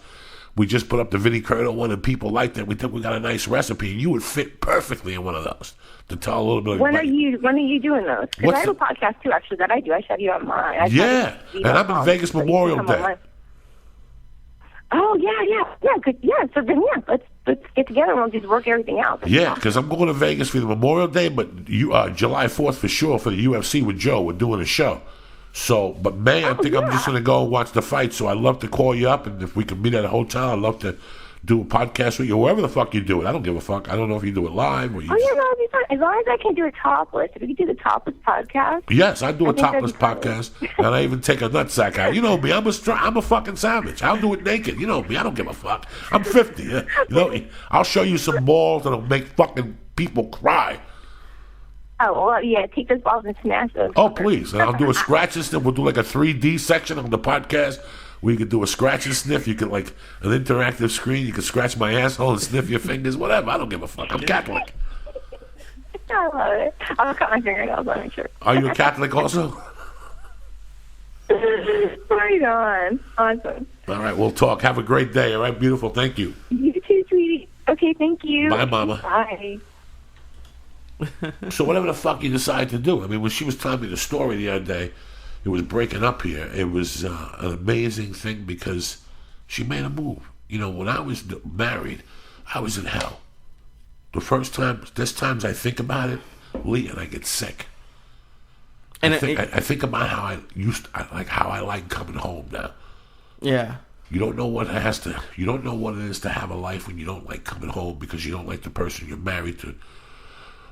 We just put up the Vinnie Curto one, and people liked it. We think we got a nice recipe, and you would fit perfectly in one of those. To tell a little bit. When are you doing those? Because I have a podcast too, actually, that I do. I should have you on mine. And I'm in Vegas Memorial Day. Oh yeah, good, yeah. So then, let's get together and we'll just work everything out. Yeah, because I'm going to Vegas for the Memorial Day, but July 4th for sure for the UFC with Joe. We're doing a show. So, but May, I think I'm just going to go and watch the fight. So I'd love to call you up, and if we can meet at a hotel, I'd love to do a podcast with you, wherever the fuck you do it. I don't give a fuck. I don't know if you do it live or you. Oh yeah, no, it'd be fun. As long as I can do a topless. If you can do the topless podcast. Yes, I do a topless podcast, and I even take a nutsack out. You know me. I'm a fucking savage. I'll do it naked. You know me. I don't give a fuck. I'm 50. You know, I'll show you some balls that'll make fucking people cry. Oh, well, yeah, take those balls and smash those. Oh, please. And I'll do a scratch and sniff. We'll do like a 3D section of the podcast where you could do a scratch and sniff. You could, like, an interactive screen. You could scratch my asshole and sniff your fingers. Whatever. I don't give a fuck. I'm Catholic. I love it. I'll cut my fingernails on it, sure. Are you a Catholic also? Right on. Awesome. All right, we'll talk. Have a great day. All right, beautiful. Thank you. You too, sweetie. Okay, thank you. Bye, Mama. Bye. So whatever the fuck you decide to do. I mean, when she was telling me the story the other day, it was breaking up here. It was an amazing thing because she made a move. You know, when I was married, I was in hell. There's times I think about it, Lee, and I get sick. And I think about how I like coming home now. Yeah. You don't know what it is to have a life when you don't like coming home because you don't like the person you're married to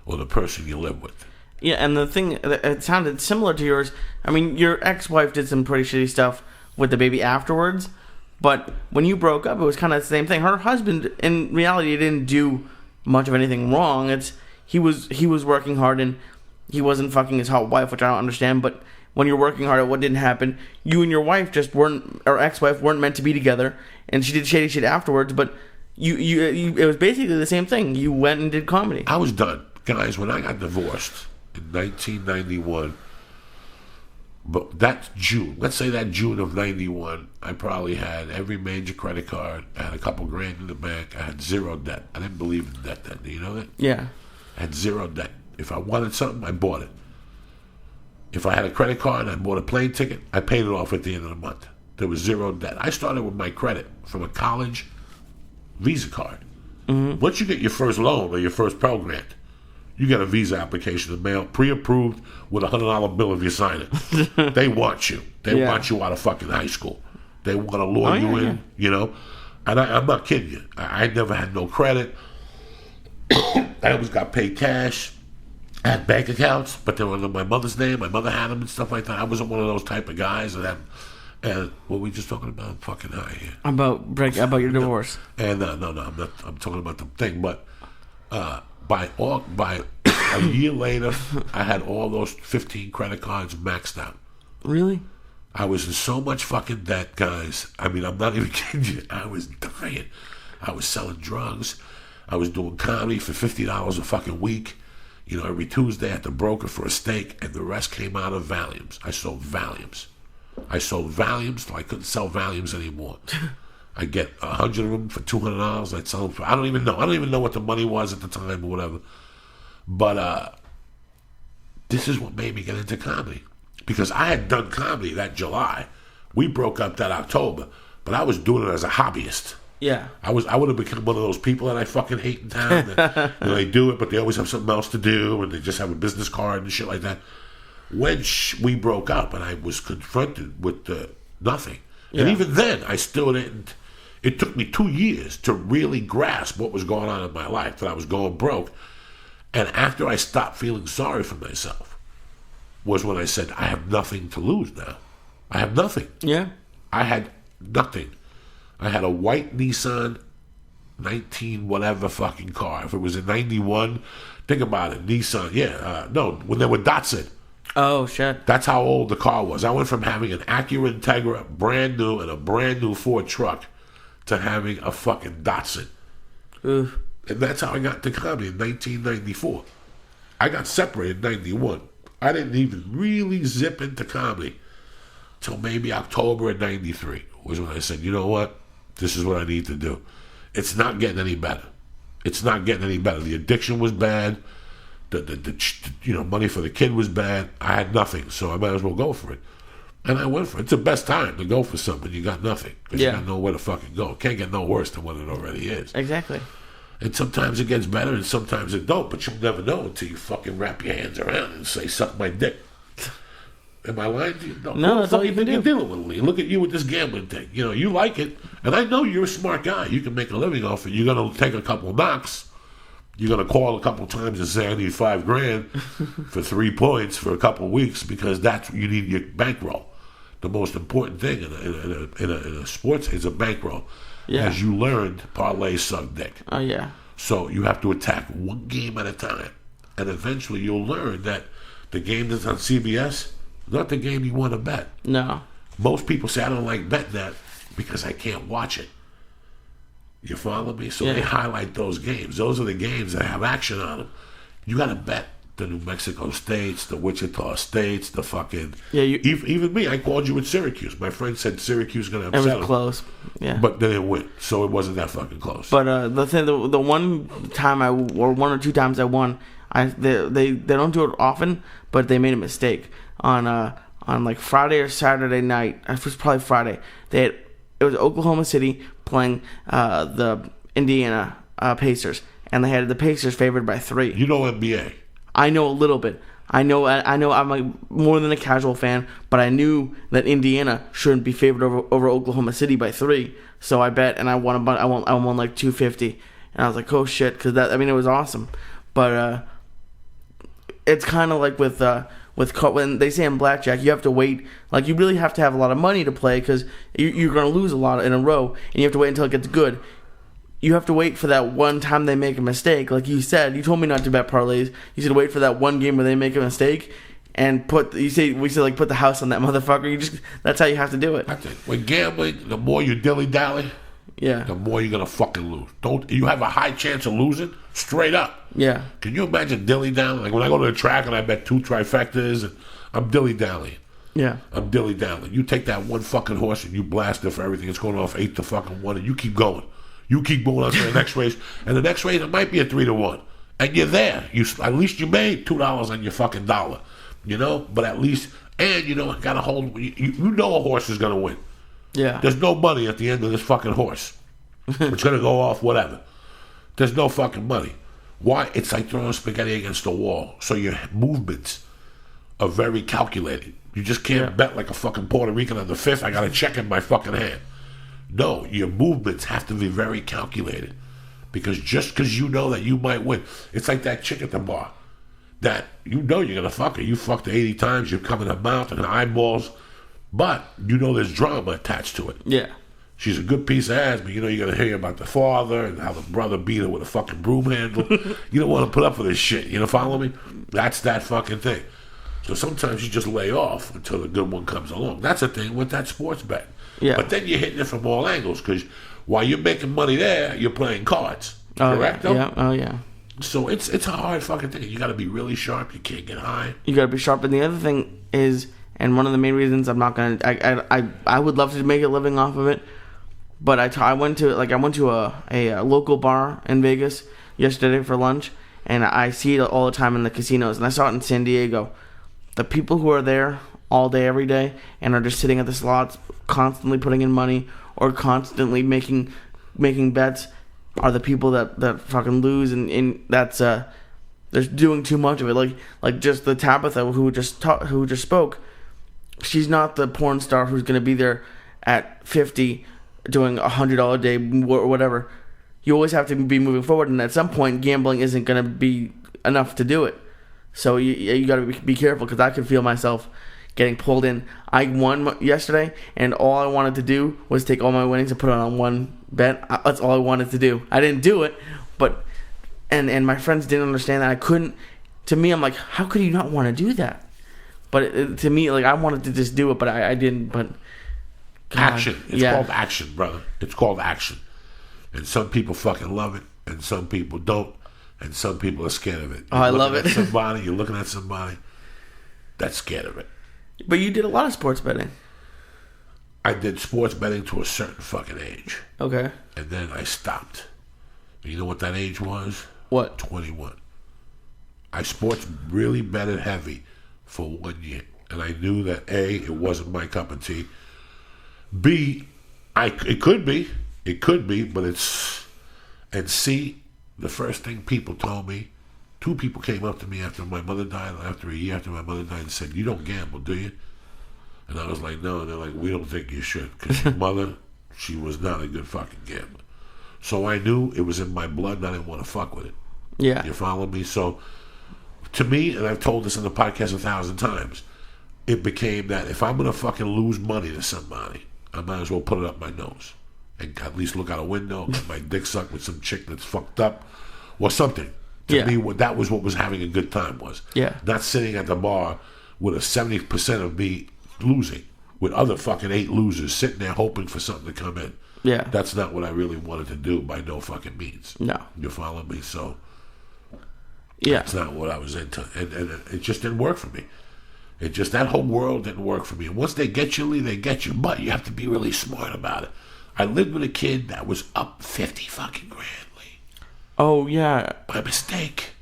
or the person you live with. Yeah, and the thing, it sounded similar to yours. I mean, your ex-wife did some pretty shitty stuff with the baby afterwards, but when you broke up, it was kind of the same thing. Her husband, in reality, didn't do much of anything wrong. He was working hard, and he wasn't fucking his hot wife, which I don't understand, but when you're working hard at what didn't happen, you and your wife just weren't, or ex-wife, weren't meant to be together, and she did shady shit afterwards, but you it was basically the same thing. You went and did comedy. I was done. Guys, when I got divorced in 1991, but that June, let's say that June of 91, I probably had every major credit card. I had a couple grand in the bank. I had zero debt. I didn't believe in debt then. Do you know that? Yeah. I had zero debt. If I wanted something, I bought it. If I had a credit card and I bought a plane ticket, I paid it off at the end of the month. There was zero debt. I started with my credit from a college Visa card. Mm-hmm. Once you get your first loan or your first Pell Grant, you get a Visa application in the mail, pre-approved with a $100 bill if you sign it. They want you. They want you out of fucking high school. They want to lure you in, you know. And I'm not kidding you. I never had no credit. I always got paid cash. I had bank accounts, but they were under my mother's name. My mother had them and stuff like that. I wasn't one of those type of guys that had. And what were we just talking about? I'm fucking high here. About your divorce. And no, I'm not. I'm talking about the thing. But by a year later, I had all those 15 credit cards maxed out. Really? I was in so much fucking debt, guys. I mean, I'm not even kidding you. I was dying. I was selling drugs. I was doing comedy for $50 a fucking week. You know, every Tuesday at the broker for a steak, and the rest came out of Valiums. I sold Valiums till I couldn't sell Valiums anymore. I'd get 100 of them for $200. I'd sell them for, I don't even know what the money was at the time or whatever. But this is what made me get into comedy. Because I had done comedy that July. We broke up that October. But I was doing it as a hobbyist. Yeah. I would have become one of those people that I fucking hate in town. That, you know, they do it, but they always have something else to do, and they just have a business card and shit like that. When we broke up, and I was confronted with nothing. Yeah. And even then, I still didn't. It took me 2 years to really grasp what was going on in my life, that I was going broke. And after I stopped feeling sorry for myself, was when I said, I have nothing to lose now. I have nothing. Yeah. I had nothing. I had a white Nissan 19 whatever fucking car. If it was a 91, think about it. Nissan, when they were Datsun. Oh, shit. That's how old the car was. I went from having an Acura Integra, brand new, and a brand new Ford truck, to having a fucking Datsun. Oof. And that's how I got into comedy in 1994. I got separated in 91. I didn't even really zip into comedy till maybe October of 93 was when I said, you know what? This is what I need to do. It's not getting any better. It's not getting any better. The addiction was bad. The money for the kid was bad. I had nothing, so I might as well go for it. And I went for it. It's the best time to go for something. You got nothing. Because you got nowhere to fucking go. It can't get no worse than what it already is. Exactly. And sometimes it gets better and sometimes it don't. But you'll never know until you fucking wrap your hands around and say, suck my dick. Am I lying to you? No, that's all you can do. You're dealing with, Lee. Look at you with this gambling thing. You know, you like it. And I know you're a smart guy. You can make a living off it. You're going to take a couple knocks. You're going to call a couple times and say, I need $5,000 for 3 points for a couple of weeks, because that's what you need your bankroll. The most important thing in a sports is a bankroll. Yeah. As you learned, parlays suck dick. Oh, yeah. So you have to attack one game at a time. And eventually you'll learn that the game that's on CBS, not the game you want to bet. No. Most people say, I don't like betting that because I can't watch it. You follow me? So they highlight those games. Those are the games that have action on them. You got to bet the New Mexico States, the Wichita States, the fucking... Yeah, even me, I called you with Syracuse. My friend said Syracuse is going to upset them. It was close. Yeah. But they didn't win, so it wasn't that fucking close. But the one time or 1 or 2 times I won, they don't do it often, but they made a mistake on like Friday or Saturday night. It was probably Friday. It was Oklahoma City playing the Indiana Pacers, and they had the Pacers favored by 3. You know NBA. I know a little bit. I know. I'm like more than a casual fan, but I knew that Indiana shouldn't be favored over Oklahoma City by 3. So I bet, and I won I won like $250, and I was like, oh shit, because it was awesome. But it's kind of like with when they say in blackjack, you have to wait. Like, you really have to have a lot of money to play, because you're going to lose a lot in a row, and you have to wait until it gets good. You have to wait for that one time they make a mistake. Like you said, you told me not to bet parlays. You said wait for that one game where they make a mistake, and put the house on that motherfucker. That's how you have to do it. That's it. When gambling, the more you dilly dally, the more you're gonna fucking lose. You have a high chance of losing straight up. Yeah. Can you imagine dilly dallying? Like when I go to the track and I bet 2 trifectas, and I'm dilly dallying. Yeah. I'm dilly dallying. You take that one fucking horse and you blast it for everything. It's going off 8 to fucking 1, and you keep going. You keep going on to the next race, and the next race it might be a 3 to 1, and you're there. At least you made $2 on your fucking dollar, you know. But at least, and you know, got to hold. You know a horse is gonna win. Yeah. There's no money at the end of this fucking horse. It's gonna go off whatever. There's no fucking money. Why? It's like throwing spaghetti against the wall. So your movements are very calculated. You just can't bet like a fucking Puerto Rican on the 5th. I got a check in my fucking hand. No, your movements have to be very calculated, because just because you know that you might win, it's like that chick at the bar that you know you're gonna fuck her. You fucked her 80 times. You're coming her mouth and her eyeballs, but you know there's drama attached to it. Yeah, she's a good piece of ass, but you know you're gonna hear about the father and how the brother beat her with a fucking broom handle. You don't want to put up with this shit. You know, follow me? That's that fucking thing. So sometimes you just lay off until the good one comes along. That's the thing with that sports bet. Yeah. But then you're hitting it from all angles, because While you're making money there, you're playing cards. Correct? Yeah. Oh, yeah. So it's a hard fucking thing. You got to be really sharp. You can't get high. You got to be sharp. And the other thing is, and one of the main reasons I'm not going to... I would love to make a living off of it, but I went to a local bar in Vegas yesterday for lunch, and I see it all the time in the casinos, and I saw it in San Diego. The people who are there all day, every day, and are just sitting at the slots, constantly putting in money or constantly making bets, are the people that fucking lose, and that's they're doing too much of it. Like just the Tabitha who just spoke. She's not the porn star who's going to be there at 50 doing $100 a day or whatever. You always have to be moving forward, and at some point, gambling isn't going to be enough to do it. So you got to be careful, because I could feel myself getting pulled in. I won yesterday, and all I wanted to do was take all my winnings and put it on one bet. That's all I wanted to do. I didn't do it, but and my friends didn't understand that. I couldn't. To me, I'm like, how could you not want to do that? But to me, like, I wanted to just do it, but I didn't. But God, action. It's called action, brother. It's called action. And some people fucking love it, and some people don't, and some people are scared of it. I love it. You're looking at somebody that's scared of it. But you did a lot of sports betting. I did sports betting to a certain fucking age. Okay. And then I stopped. You know what that age was? What? 21. I sports really betted heavy for 1 year. And I knew that A, it wasn't my cup of tea. B, it could be, but it's... And C, the first thing people told me, 2 people came up to me after my mother died, after a year after my mother died, and said, "You don't gamble, do you?" And I was like, "No." And they're like, "We don't think you should." Because your mother, she was not a good fucking gambler. So I knew it was in my blood, and I didn't want to fuck with it. Yeah. You follow me? So, to me, and I've told this in the podcast 1,000 times, it became that if I'm going to fucking lose money to somebody, I might as well put it up my nose. And at least look out a window, get my dick sucked with some chick that's fucked up, or something. To me, that was what was having a good time was. Yeah. Not sitting at the bar with a 70% of me losing, with other fucking 8 losers sitting there hoping for something to come in. Yeah. That's not what I really wanted to do by no fucking means. No. You follow me? So, yeah. That's not what I was into. And it just didn't work for me. It just, that whole world didn't work for me. And once they get you, Lee, they get you. But you have to be really smart about it. I lived with a kid that was up 50 fucking grand. Oh, yeah. By mistake.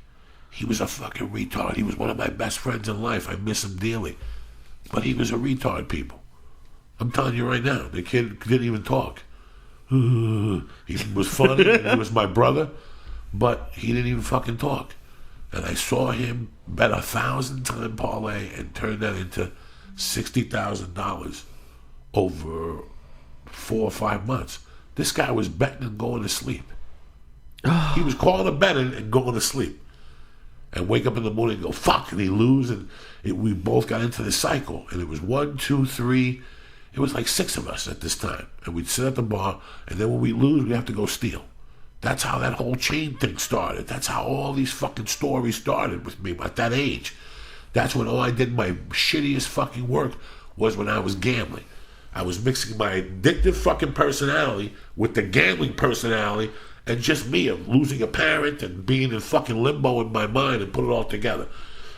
He was a fucking retard. He was one of my best friends in life. I miss him dearly. But he was a retard, people. I'm telling you right now. The kid didn't even talk. He was funny. He was my brother. But he didn't even fucking talk. And I saw him bet 1,000-time parlay and turn that into $60,000 over 4 or 5 months. This guy was betting and going to sleep. He was calling a betting and going to sleep. And wake up in the morning and go, fuck, and he lose. And we both got into the cycle. And it was 1, 2, 3. It was like 6 of us at this time. And we'd sit at the bar, and then when we lose, we have to go steal. That's how that whole chain thing started. That's how all these fucking stories started with me at that age. That's when all I did my shittiest fucking work was when I was gambling. I was mixing my addictive fucking personality with the gambling personality, and just me of losing a parent and being in fucking limbo in my mind and put it all together.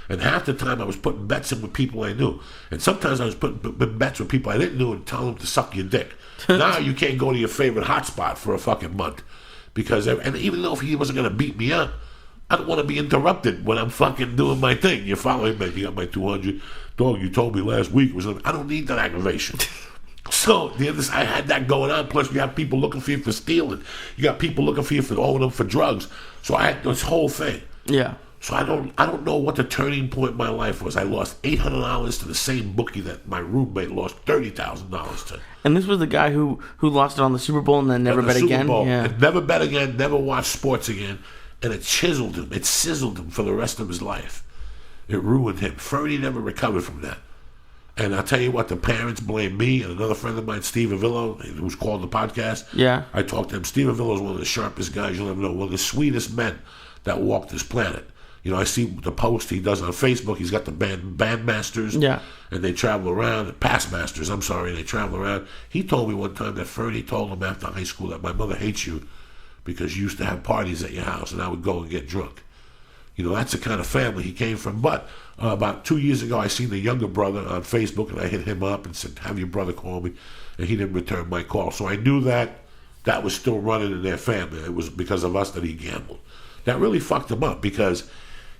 And half the time I was putting bets in with people I knew. And sometimes I was putting bets with people I didn't know and telling them to suck your dick. Now you can't go to your favorite hotspot for a fucking month. Because, and even though if he wasn't going to beat me up, I don't want to be interrupted when I'm fucking doing my thing. You're following me. You got my 200. Dog, you told me last week. I don't need that aggravation. So I had that going on. Plus, you have people looking for you for stealing. You got people looking for you for owing them for drugs. So I had this whole thing. Yeah. So I don't know what the turning point in my life was. I lost $800 to the same bookie that my roommate lost $30,000 to. And this was the guy who lost it on the Super Bowl and then never bet again. Yeah. Never bet again. Never watched sports again. And it chiseled him. It sizzled him for the rest of his life. It ruined him. Fernie never recovered from that. And I'll tell you what, the parents blame me and another friend of mine, Steve Avillo, who's called the podcast. Yeah. I talked to him. Steve Avillo is one of the sharpest guys you'll ever know, one of the sweetest men that walked this planet. You know, I see the post he does on Facebook. He's got the bandmasters. Yeah. And they travel around. Past masters, I'm sorry. They travel around. He told me one time that Ferdy told him after high school that my mother hates you because you used to have parties at your house and I would go and get drunk. You know, that's the kind of family he came from. But about 2 years ago, I seen the younger brother on Facebook, and I hit him up and said, have your brother call me. And he didn't return my call. So I knew that was still running in their family. It was because of us that he gambled. That really fucked him up because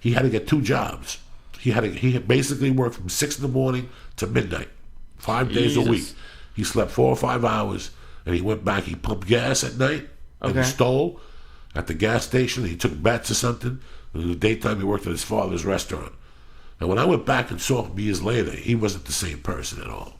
he had to get 2 jobs. He had basically worked from 6 in the morning to midnight, 5 days a week. He slept 4 or 5 hours, and he went back. He pumped gas at night, and he stole at the gas station. He took bets or something. In the daytime, he worked at his father's restaurant. And when I went back and saw him years later, he wasn't the same person at all.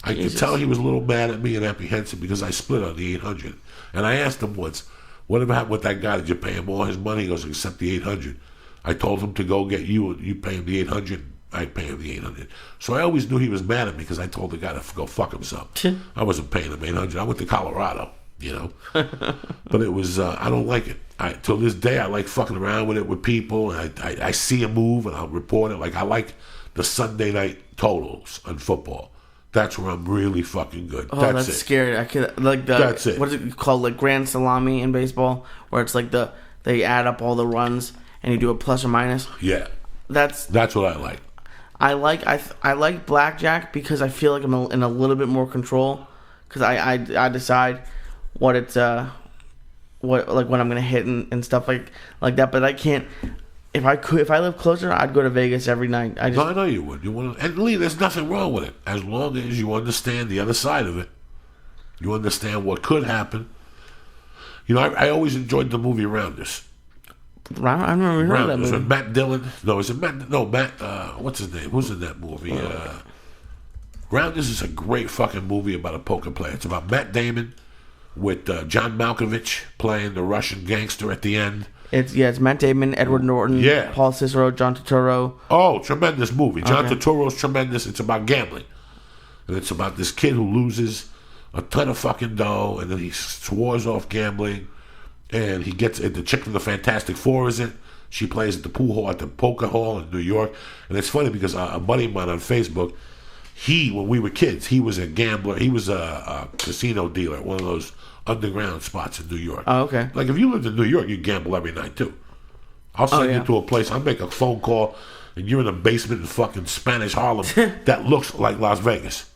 I could tell he was a little mad at me and apprehensive because I split on the 800. And I asked him once, whatever happened with that guy? Did you pay him all his money? He goes, except the 800. I told him to go get you, and you pay him the 800. I pay him the 800. So I always knew he was mad at me because I told the guy to go fuck himself. I wasn't paying him 800. I went to Colorado, you know. But it was, I don't like it. Till this day, I like fucking around with it with people. And I see a move and I'll report it. Like, I like the Sunday night totals on football. That's where I'm really fucking good. Oh, that's scary. I could like the That's it. What is it called? Like Grand Salami in baseball, where it's like they add up all the runs and you do a plus or minus. Yeah, that's what I like. I like blackjack because I feel like I'm in a little bit more control because I decide what it's what I'm gonna hit and stuff like that. But I can't. If I live closer, I'd go to Vegas every night. I know you would. You want to, and Lee, there's nothing wrong with it as long as you understand the other side of it. You understand what could happen. You know, I always enjoyed the movie Rounders. I never heard of that movie. With Matt Dillon. No, is it Matt? No, Matt. What's his name? Who's in that movie? Rounders is a great fucking movie about a poker player. It's about Matt Damon with John Malkovich playing the Russian gangster at the end. It's Matt Damon, Edward Norton, Paul Cicero, John Turturro. Oh, tremendous movie. John Turturro's tremendous. It's about gambling. And it's about this kid who loses a ton of fucking dough, and then he swears off gambling, and he gets the chick from the Fantastic Four is it. She plays at the pool hall, at the poker hall in New York. And it's funny because a buddy of mine on Facebook, when we were kids, he was a gambler. He was a casino dealer, one of those underground spots in New York. Oh, okay. Like, if you lived in New York, you'd gamble every night, too. I'll send you to a place, I'll make a phone call, and you're in a basement in fucking Spanish Harlem that looks like Las Vegas.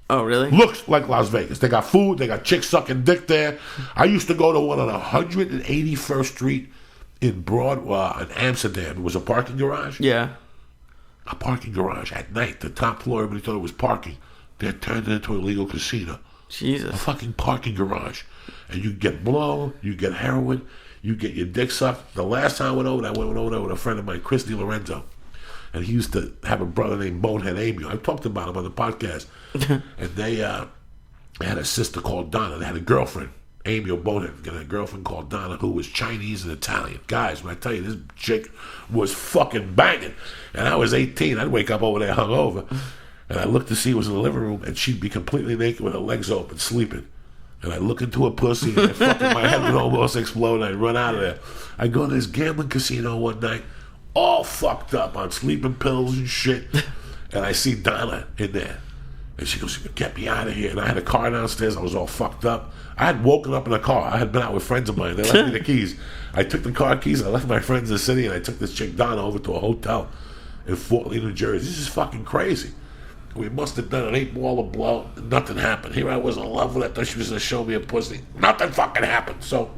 Oh, really? Looks like Las Vegas. They got food, they got chicks sucking dick there. I used to go to one on 181st Street in in Amsterdam. It was a parking garage. Yeah. A parking garage at night. The top floor, everybody thought it was parking. They had turned it into a legal casino. Jesus. A fucking parking garage. And you get blow, you get heroin, you get your dick sucked. The last time I went over there with a friend of mine, Chris DiLorenzo. And he used to have a brother named Bonehead Amy. I talked about him on the podcast. And they had a sister called Donna. They had a girlfriend, Amy or Bonehead. They had a girlfriend called Donna who was Chinese and Italian. Guys, when I tell you, this chick was fucking banging. And I was 18. I'd wake up over there hungover. And I looked to see who was in the living room, and she'd be completely naked with her legs open, sleeping. And I look into her pussy, and my head would almost explode, and I'd run out of there. I go to this gambling casino one night, all fucked up on sleeping pills and shit. And I see Donna in there. And she goes, get me out of here. And I had a car downstairs. I was all fucked up. I had woken up in a car. I had been out with friends of mine. They left me the keys. I took the car keys. I left my friends in the city, and I took this chick Donna over to a hotel in Fort Lee, New Jersey. This is fucking crazy. We must have done an 8-ball of blow. Nothing happened. Here I was in love with her. Thought she was going to show me a pussy. Nothing fucking happened. So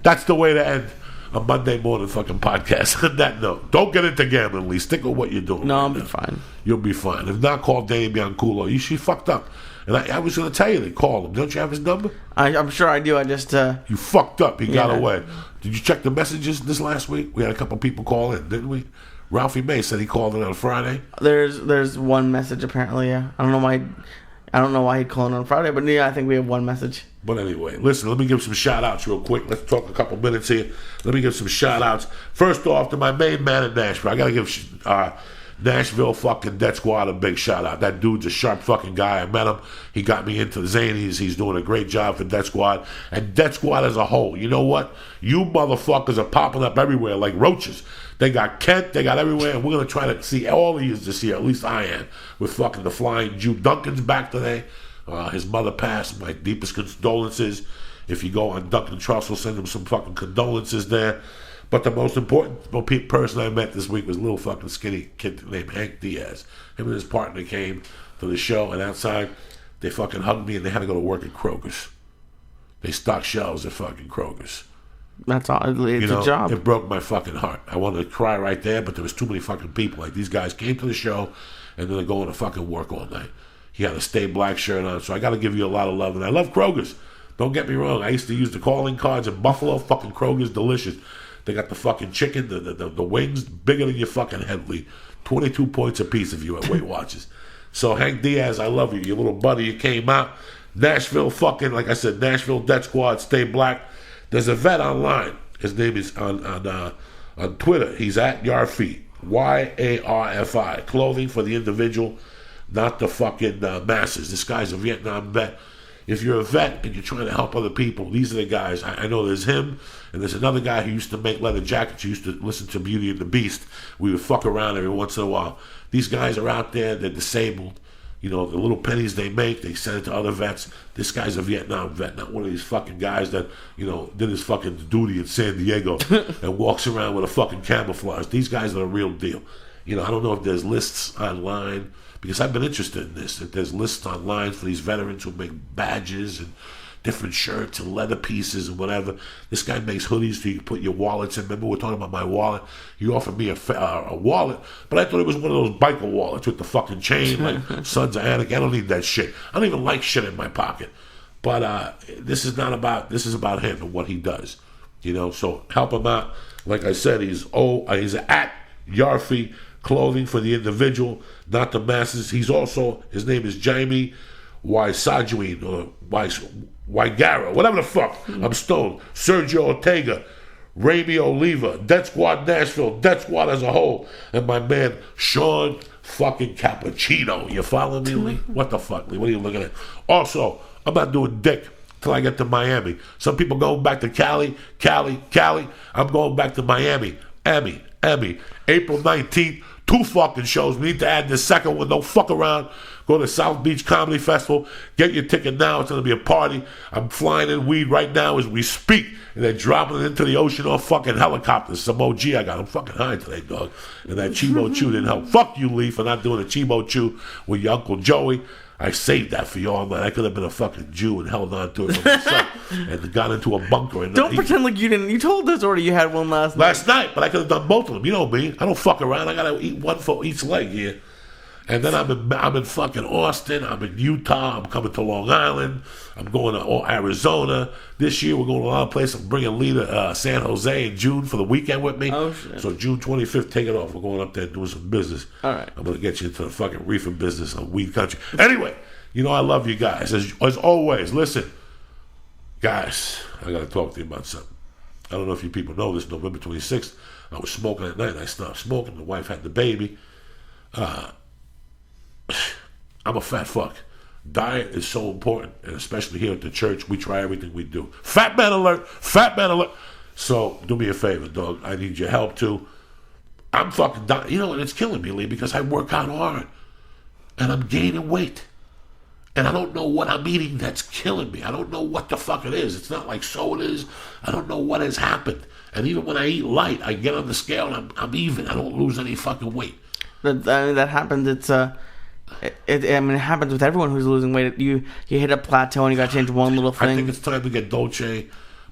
that's the way to end a Monday morning fucking podcast. On that note, don't get into gambling, Lee. Stick with what you're doing. No, I'll be fine. You'll be fine. If not, call Danny Bianculo. She fucked up. And I was going to tell you to call him. Don't you have his number? I'm sure I do. I just... You fucked up. He got away. Did you check the messages this last week? We had a couple people call in, didn't we? Ralphie May said he called in on Friday. There's one message apparently. Yeah, I don't know why he'd call in on Friday, but yeah, I think we have one message. But anyway, listen, let me give some shout outs real quick. Let's talk a couple minutes here. Let me give some shout outs. First off, to my main man in Nashville. I got to give Nashville fucking Death Squad, a big shout out. That dude's a sharp fucking guy. I met him. He got me into the Zanies. He's doing a great job for Death Squad. And Death Squad as a whole, you know what? You motherfuckers are popping up everywhere like roaches. They got Kent, they got everywhere, and we're going to try to see all of you this year, at least I am, with fucking the Flying Jew. Duncan's back today. His mother passed. My deepest condolences. If you go on Duncan Truss, we'll send him some fucking condolences there. But the most important person I met this week was a little fucking skinny kid named Hank Diaz. Him and his partner came to the show, and outside, they fucking hugged me, and they had to go to work at Kroger's. They stock shelves at fucking Kroger's. That's all. It's a job. It broke my fucking heart. I wanted to cry right there, but there was too many fucking people. Like, these guys came to the show, and then they're going to fucking work all night. He had a Stay Black shirt on, so I got to give you a lot of love. And I love Kroger's. Don't get me wrong. I used to use the calling cards in Buffalo. Fucking Kroger's delicious. They got the fucking chicken, the wings, bigger than your fucking head, Lee. 22 points a piece if you at Weight Watchers. So, Hank Diaz, I love you. Your little buddy, you came out. Nashville fucking, like I said, Nashville Death Squad, Stay Black. There's a vet online. His name is on Twitter. He's at Yarfi. YARFI. Clothing for the individual, not the fucking masses. This guy's a Vietnam vet. If you're a vet and you're trying to help other people, these are the guys. I know there's him, and there's another guy who used to make leather jackets. Who used to listen to Beauty and the Beast. We would fuck around every once in a while. These guys are out there. They're disabled. You know, the little pennies they make, they send it to other vets. This guy's a Vietnam vet, not one of these fucking guys that, you know, did his fucking duty in San Diego and walks around with a fucking camouflage. These guys are the real deal. You know, I don't know if there's lists online, because I've been interested in this. If there's lists online for these veterans who make badges and different shirts and leather pieces and whatever. This guy makes hoodies so you can put your wallets in. Remember, we were talking about my wallet. He offered me a wallet, but I thought it was one of those biker wallets with the fucking chain, like Sons of Anarchy. I don't need that shit. I don't even like shit in my pocket. But this is about him and what he does. You know, so help him out. Like I said, he's at Yarfi, clothing for the individual, not the masses. He's also, his name is Jaime Waisajuin, or Waigara, whatever the fuck. I'm stoned. Sergio Ortega, Ramy Oliva, Death Squad Nashville, Death Squad as a whole, and my man Sean fucking Cappuccino. You following me, Lee? What the fuck, Lee? What are you looking at? Also, I'm not doing dick till I get to Miami. Some people going back to Cali. I'm going back to Miami. Emmy. April 19th. 2 fucking shows. We need to add this second one. Don't fuck around. Go to South Beach Comedy Festival. Get your ticket now. It's going to be a party. I'm flying in weed right now as we speak. And they're dropping it into the ocean on fucking helicopters. Some OG I got. I'm fucking high today, dog. And that Chibo Chew didn't help. Fuck you, Lee, for not doing a Chibo Chew with your Uncle Joey. I saved that for y'all, man. I could have been a fucking Jew and held on to it for myself and got into a bunker. And don't pretend like you didn't. You told us already you had one last night. But I could have done both of them. You know me. I don't fuck around. I got to eat one for each leg here. And then I'm in fucking Austin. I'm in Utah. I'm coming to Long Island. I'm going to Arizona. This year we're going to a lot of places. I'm bringing Lee to San Jose in June for the weekend with me. Oh, shit. So June 25th, take it off. We're going up there and doing some business. All right. I'm going to get you into the fucking reefer business of weed country. Anyway, you know I love you guys. As always, listen. Guys, I got to talk to you about something. I don't know if you people know this. November 26th, I was smoking at night and I stopped smoking. The wife had the baby. I'm a fat fuck. Diet is so important, and especially here at the church, we try everything we do. Fat man alert! So do me a favor, dog. I need your help too. I'm fucking dying. You know, and it's killing me, Lee, because I work out hard, and I'm gaining weight. And I don't know what I'm eating that's killing me. I don't know what the fuck it is. It's not like sodas. I don't know what has happened. And even when I eat light, I get on the scale and I'm even. I don't lose any fucking weight. That happens. It happens with everyone who's losing weight. You hit a plateau and you got to change one little thing. I think it's time to get Dolce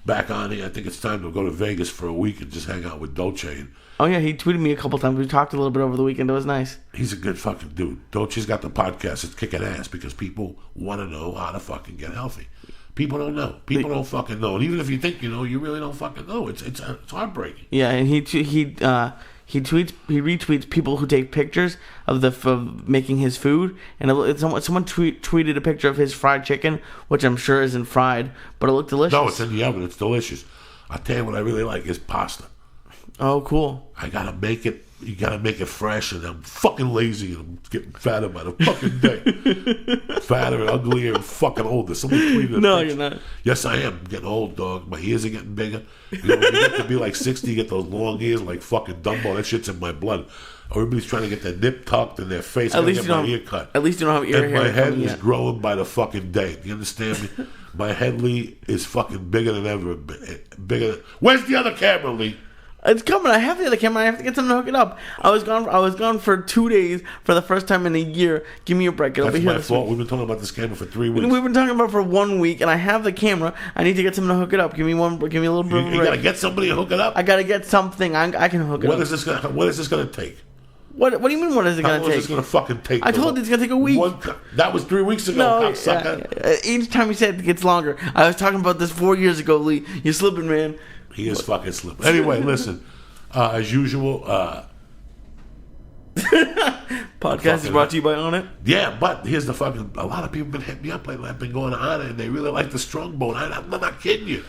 back on here. I think it's time to go to Vegas for a week and just hang out with Dolce. Oh yeah, he tweeted me a couple times. We talked a little bit over the weekend. It was nice. He's a good fucking dude. Dolce's got the podcast. It's kicking ass because people want to know how to fucking get healthy. People don't know. People don't fucking know. And even if you think you know, you really don't fucking know. It's heartbreaking. Yeah, and he retweets people who take pictures of making his food, and someone tweeted a picture of his fried chicken, which I'm sure isn't fried, but it looked delicious. No, it's in the oven. It's delicious. I'll tell you what I really like is pasta. Oh, cool. I gotta make it you gotta make it fresh, and I'm fucking lazy, and I'm getting fatter by the fucking day. Fatter and uglier and fucking older. Somebody tweeted. No, you're not. Yes, I am. I'm getting old, dog. My ears are getting bigger. You know, when you get to be like 60, you get those long ears like fucking Dumbo. That shit's in my blood. Everybody's trying to get their nip tucked in their face. At least get you my don't. ear cut. At least you don't have ear and hair. my head coming is yet. growing by the fucking day. You understand me? My head, Lee, is fucking bigger than ever. Bigger. Where's the other camera, Lee? It's coming. I have the other camera. I have to get something to hook it up. I was gone for 2 days for the first time in a year. Give me a break. It'll That's be here my this fault. week. We've been talking about this camera for 3 weeks. We've been talking about it for 1 week, and I have the camera. I need to get something to hook it up. Give me a little bit of a You break. gotta get somebody to hook it up. I gotta get something. I can hook it What up. is this gonna take? What do you mean? What is it How gonna long is take? this gonna fucking take? I told you it's gonna take a week. That was 3 weeks ago, No, cocksucker. each time you say it gets longer. I was talking about this 4 years ago, Lee. You're slipping, man. He is fucking slipping. Anyway, listen. As usual, Podcast is brought to you by On It. yeah, but here's the fucking. A lot of people been hitting me up lately. I've been going on it, and they really like the strong bone. I'm not kidding you.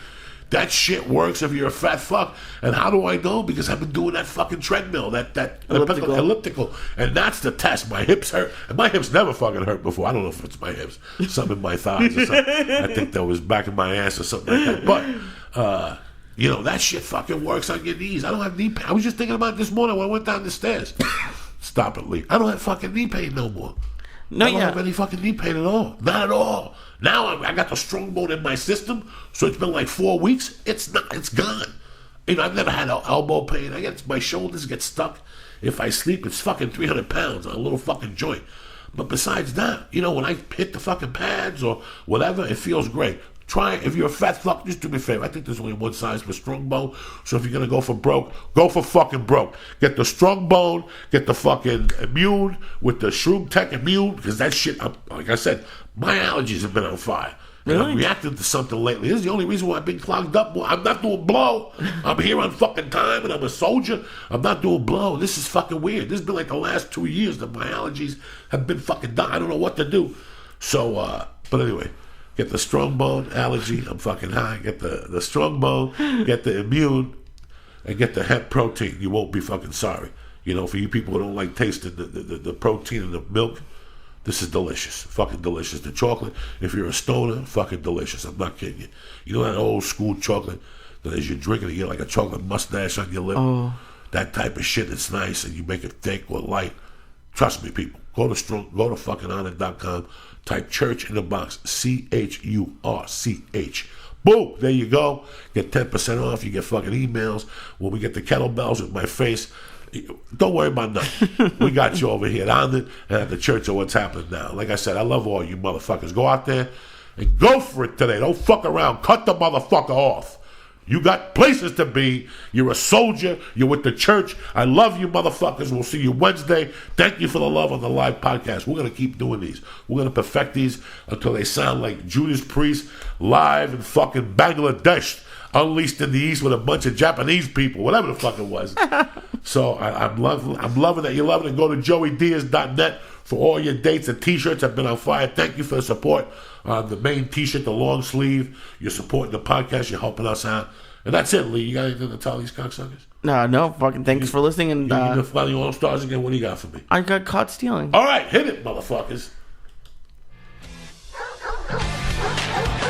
That shit works if you're a fat fuck. And how do I know? Because I've been doing that fucking treadmill, that elliptical. And that's the test. My hips hurt. And my hips never fucking hurt before. I don't know if it's my hips. Something in my thighs or something. I think that was back in my ass or something like that. But, you know, that shit fucking works on your knees. I don't have knee pain. I was just thinking about it this morning when I went down the stairs. Stop it, Lee. I don't have fucking knee pain no more. No, I don't have any fucking knee pain at all. Not at all. Now I got the strong bone in my system, so it's been like 4 weeks. It's gone. You know, I've never had elbow pain. My shoulders get stuck. If I sleep, it's fucking 300 pounds on a little fucking joint. But besides that, you know, when I hit the fucking pads or whatever, it feels great. Try it. If you're a fat fuck, just do me a favor. I think there's only one size for strong bone. So if you're going to go for broke, go for fucking broke. Get the strong bone, get the fucking immune with the Shroom Tech immune, because that shit, like I said, my allergies have been on fire. And Really? I'm reacting to something lately. This is the only reason why I've been clogged up. I'm not doing blow. I'm here on fucking time and I'm a soldier. I'm not doing blow. This is fucking weird. This has been like the last 2 years that my allergies have been fucking done. I don't know what to do. So, but anyway. Get the strong bone allergy. I'm fucking high. Get the strong bone. Get the immune. And get the hemp protein. You won't be fucking sorry. You know, for you people who don't like tasting the protein in the milk, this is delicious. Fucking delicious. The chocolate, if you're a stoner, fucking delicious. I'm not kidding you. You know that old school chocolate that as you're drinking, you get like a chocolate mustache on your lip? Oh. That type of shit is nice, and you make it thick or light. Trust me, people. Go to fucking onit.com. Type church in the box. CHURCH. Boom. There you go. Get 10% off. You get fucking emails. When we get the kettlebells with my face, don't worry about nothing. We got you over here at Onit and at the church of what's happening now. Like I said, I love all you motherfuckers. Go out there and go for it today. Don't fuck around. Cut the motherfucker off. You got places to be. You're a soldier. You're with the church. I love you, motherfuckers. We'll see you Wednesday. Thank you for the love on the live podcast. We're going to keep doing these. We're going to perfect these until they sound like Judas Priest live in fucking Bangladesh, unleashed in the East with a bunch of Japanese people, whatever the fuck it was. So I'm loving that you're loving it. Go to joeydiaz.net for all your dates and T-shirts have been on fire. Thank you for the support on the main T-shirt, the long sleeve. You're supporting the podcast. You're helping us out. And that's it, Lee. You got anything to tell these cocksuckers? No, fucking thanks for listening. And You been flying All Stars again. What do you got for me? I got caught stealing. All right, hit it, motherfuckers.